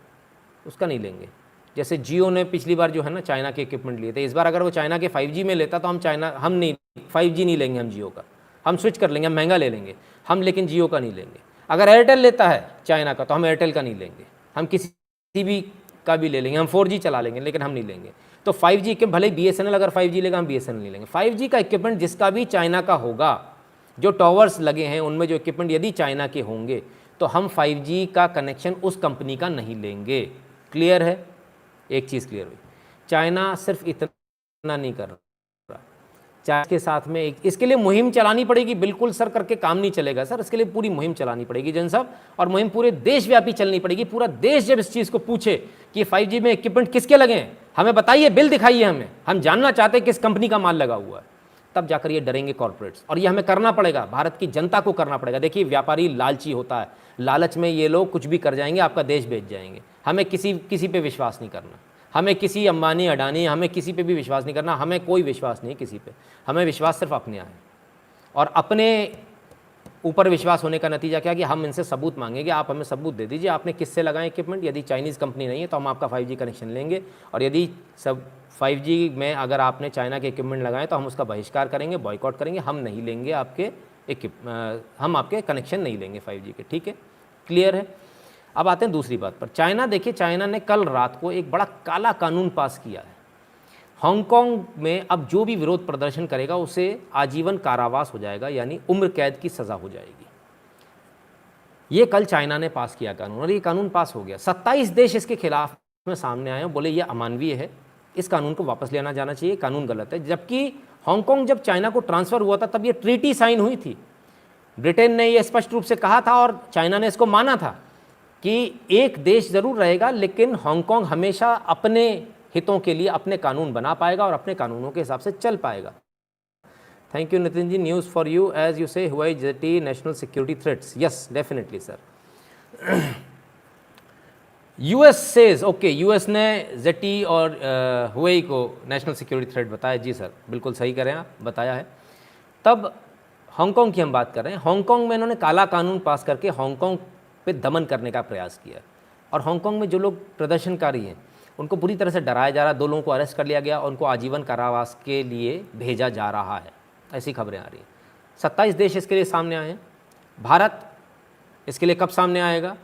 उसका नहीं लेंगे। जैसे जियो ने पिछली बार जो है ना चाइना के इक्विपमेंट लिए थे, इस बार अगर वो चाइना के 5G में लेता तो हम 5G नहीं लेंगे, हम जियो का हम स्विच कर लेंगे, हम महंगा ले लेंगे हम, लेकिन जियो का नहीं लेंगे। अगर एयरटेल लेता है चाइना का तो हम एयरटेल का नहीं लेंगे, हम किसी भी का भी ले लेंगे, हम 4G चला लेंगे लेकिन हम नहीं लेंगे। तो 5G के भले BSNL अगर 5G लेगा हम BSNL नहीं लेंगे। 5G का इक्विपमेंट जिसका भी चाइना का होगा, जो टॉवर्स लगे हैं उनमें जो इक्विपमेंट यदि चाइना के होंगे तो हम 5G का कनेक्शन उस कंपनी का नहीं लेंगे। क्लियर है, एक चीज़ क्लियर हुई। चाइना सिर्फ इतना नहीं कर रहा, चाइना के साथ में इसके लिए मुहिम चलानी पड़ेगी। बिल्कुल सर करके काम नहीं चलेगा सर, इसके लिए पूरी मुहिम चलानी पड़ेगी जन साहब, और मुहिम पूरे देशव्यापी चलनी पड़ेगी। पूरा देश जब इस चीज़ को पूछे कि 5G में इक्विपमेंट किसके लगे हैं, हमें बताइए, बिल दिखाइए हमें, हम जानना चाहते हैं किस कंपनी का माल लगा हुआ है, तब जाकर ये डरेंगे कॉर्पोरेट्स। और ये हमें करना पड़ेगा, भारत की जनता को करना पड़ेगा। देखिए व्यापारी लालची होता है, लालच में ये लोग कुछ भी कर जाएंगे, आपका देश बेच जाएंगे। हमें किसी पे विश्वास नहीं करना, हमें किसी अंबानी अडानी, हमें किसी पे भी विश्वास नहीं करना, हमें कोई विश्वास नहीं किसी पे, हमें विश्वास सिर्फ अपने यहाँ है। और अपने ऊपर विश्वास होने का नतीजा क्या कि हम इनसे सबूत मांगेंगे, आप हमें सबूत दे दीजिए आपने किससे लगाए इक्विपमेंट। यदि चाइनीज़ कंपनी नहीं है तो हम आपका 5G कनेक्शन लेंगे, और यदि सब 5G में अगर आपने चाइना के इक्विपमेंट लगाए तो हम उसका बहिष्कार करेंगे, बॉयकॉट करेंगे, हम नहीं लेंगे आपके हम आपके कनेक्शन नहीं लेंगे 5G के। ठीक है, क्लियर है। अब आते हैं दूसरी बात पर। चाइना, देखिए चाइना ने कल रात को एक बड़ा काला कानून पास किया है। हांगकांग में अब जो भी विरोध प्रदर्शन करेगा उसे आजीवन कारावास हो जाएगा, यानी उम्र कैद की सज़ा हो जाएगी। ये कल चाइना ने पास किया कानून, और ये कानून पास हो गया। 27 देश इसके खिलाफ में सामने आए हैं, बोले ये अमानवीय है, इस कानून को वापस लेना जाना चाहिए, कानून गलत है। जबकि हांगकांग जब चाइना को ट्रांसफ़र हुआ था तब ये ट्रीटी साइन हुई थी, ब्रिटेन ने ये स्पष्ट रूप से कहा था और चाइना ने इसको माना था कि एक देश ज़रूर रहेगा लेकिन हांगकांग हमेशा अपने हितों के लिए अपने कानून बना पाएगा और अपने कानूनों के हिसाब से चल पाएगा। Thank you Nitin ji, news for you as you say Huawei ZTE national security threats. Yes definitely sir. US says okay, US ने जेटी और हुआई को नेशनल सिक्योरिटी थ्रेट बताया। जी सर बिल्कुल सही करें आप, बताया है। तब हांगकांग की हम बात कर रहे हैं। हांगकांग में इन्होंने काला कानून पास करके हांगकांग पे दमन करने का प्रयास किया, और हांगकांग में जो लोग प्रदर्शनकारी हैं उनको बुरी तरह से डराया जा रहा है। 2 लोगों को अरेस्ट कर लिया गया और उनको आजीवन कारावास के लिए भेजा जा रहा है, ऐसी खबरें आ रही हैं। 27 देश इसके लिए सामने आए हैं। भारत इसके लिए कब सामने आएगा,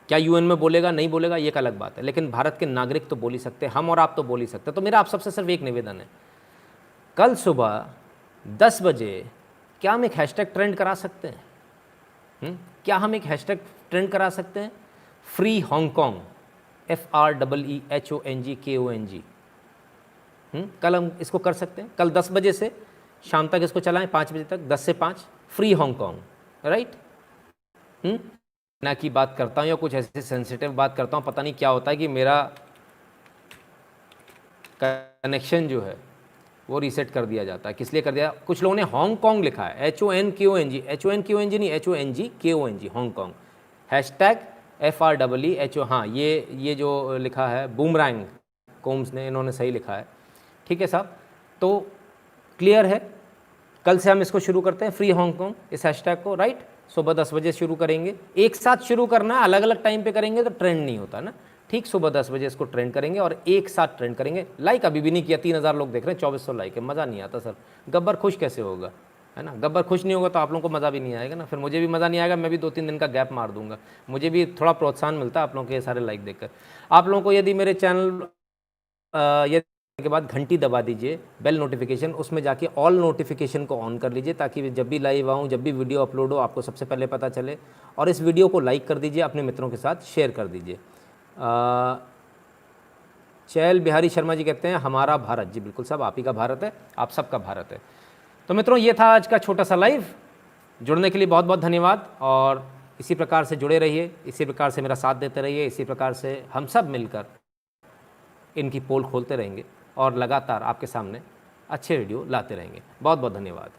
क्या यूएन में बोलेगा नहीं बोलेगा ये एक अलग बात है, लेकिन भारत के नागरिक तो बोल ही सकते, हम और आप तो बोल ही सकते। तो मेरा आप सबसे सिर्फ एक निवेदन है, कल सुबह 10 बजे क्या हम एक हैशटैग ट्रेंड करा सकते हैं? क्या हम एक हैशटैग ट्रेंड करा सकते हैं? Free Hong Kong, FREEHONGKONG। कल हम इसको कर सकते हैं, कल 10 बजे से शाम तक इसको चलाएं, 5 बजे तक, 10 से 5 फ्री हांगकांग, राइट। ना की बात करता हूँ या कुछ ऐसे सेंसिटिव बात करता हूँ, पता नहीं क्या होता है कि मेरा कनेक्शन जो है वो रीसेट कर दिया जाता है। किस लिए कर दिया? कुछ लोगों ने हांगकांग लिखा है, HONKONG, HONKONG नहीं, HONGKONG हांगकांग, हैशटैग FREEHO। हाँ ये जो लिखा है बूमरैंग कोम्स ने, इन्होंने सही लिखा है। ठीक है साहब, तो क्लियर है। कल से हम इसको शुरू करते हैं, फ्री हांगकांग, इस हैशटैग को, राइट। सुबह 10 बजे शुरू करेंगे, एक साथ शुरू करना, अलग अलग टाइम पे करेंगे तो ट्रेंड नहीं होता ना। ठीक सुबह 10 बजे इसको ट्रेंड करेंगे और एक साथ ट्रेंड करेंगे। लाइक अभी भी नहीं किया, 3000 लोग देख रहे हैं, 2400 लाइक है, मज़ा नहीं आता सर। गब्बर खुश कैसे होगा, है ना। गब्बर खुश नहीं होगा तो आप लोगों को मज़ा भी नहीं आएगा ना, फिर मुझे भी मज़ा नहीं आएगा, मैं भी 2-3 दिन का गैप मार दूंगा। मुझे भी थोड़ा प्रोत्साहन मिलता है आप लोगों के सारे लाइक देखकर। आप लोगों को यदि मेरे चैनल यदि के बाद घंटी दबा दीजिए, बेल नोटिफिकेशन, उसमें जाके ऑल नोटिफिकेशन को ऑन कर लीजिए, ताकि जब भी लाइव आऊँ, जब भी वीडियो अपलोड हो, आपको सबसे पहले पता चले। और इस वीडियो को लाइक कर दीजिए, अपने मित्रों के साथ शेयर कर दीजिए। चैल बिहारी शर्मा जी कहते हैं हमारा भारत, जी बिल्कुल साहब, आप ही का भारत है, आप सबका भारत है। तो मित्रों, ये था आज का छोटा सा लाइव। जुड़ने के लिए बहुत बहुत धन्यवाद, और इसी प्रकार से जुड़े रहिए, इसी प्रकार से मेरा साथ देते रहिए, इसी प्रकार से हम सब मिलकर इनकी पोल खोलते रहेंगे और लगातार आपके सामने अच्छे वीडियो लाते रहेंगे। बहुत बहुत धन्यवाद।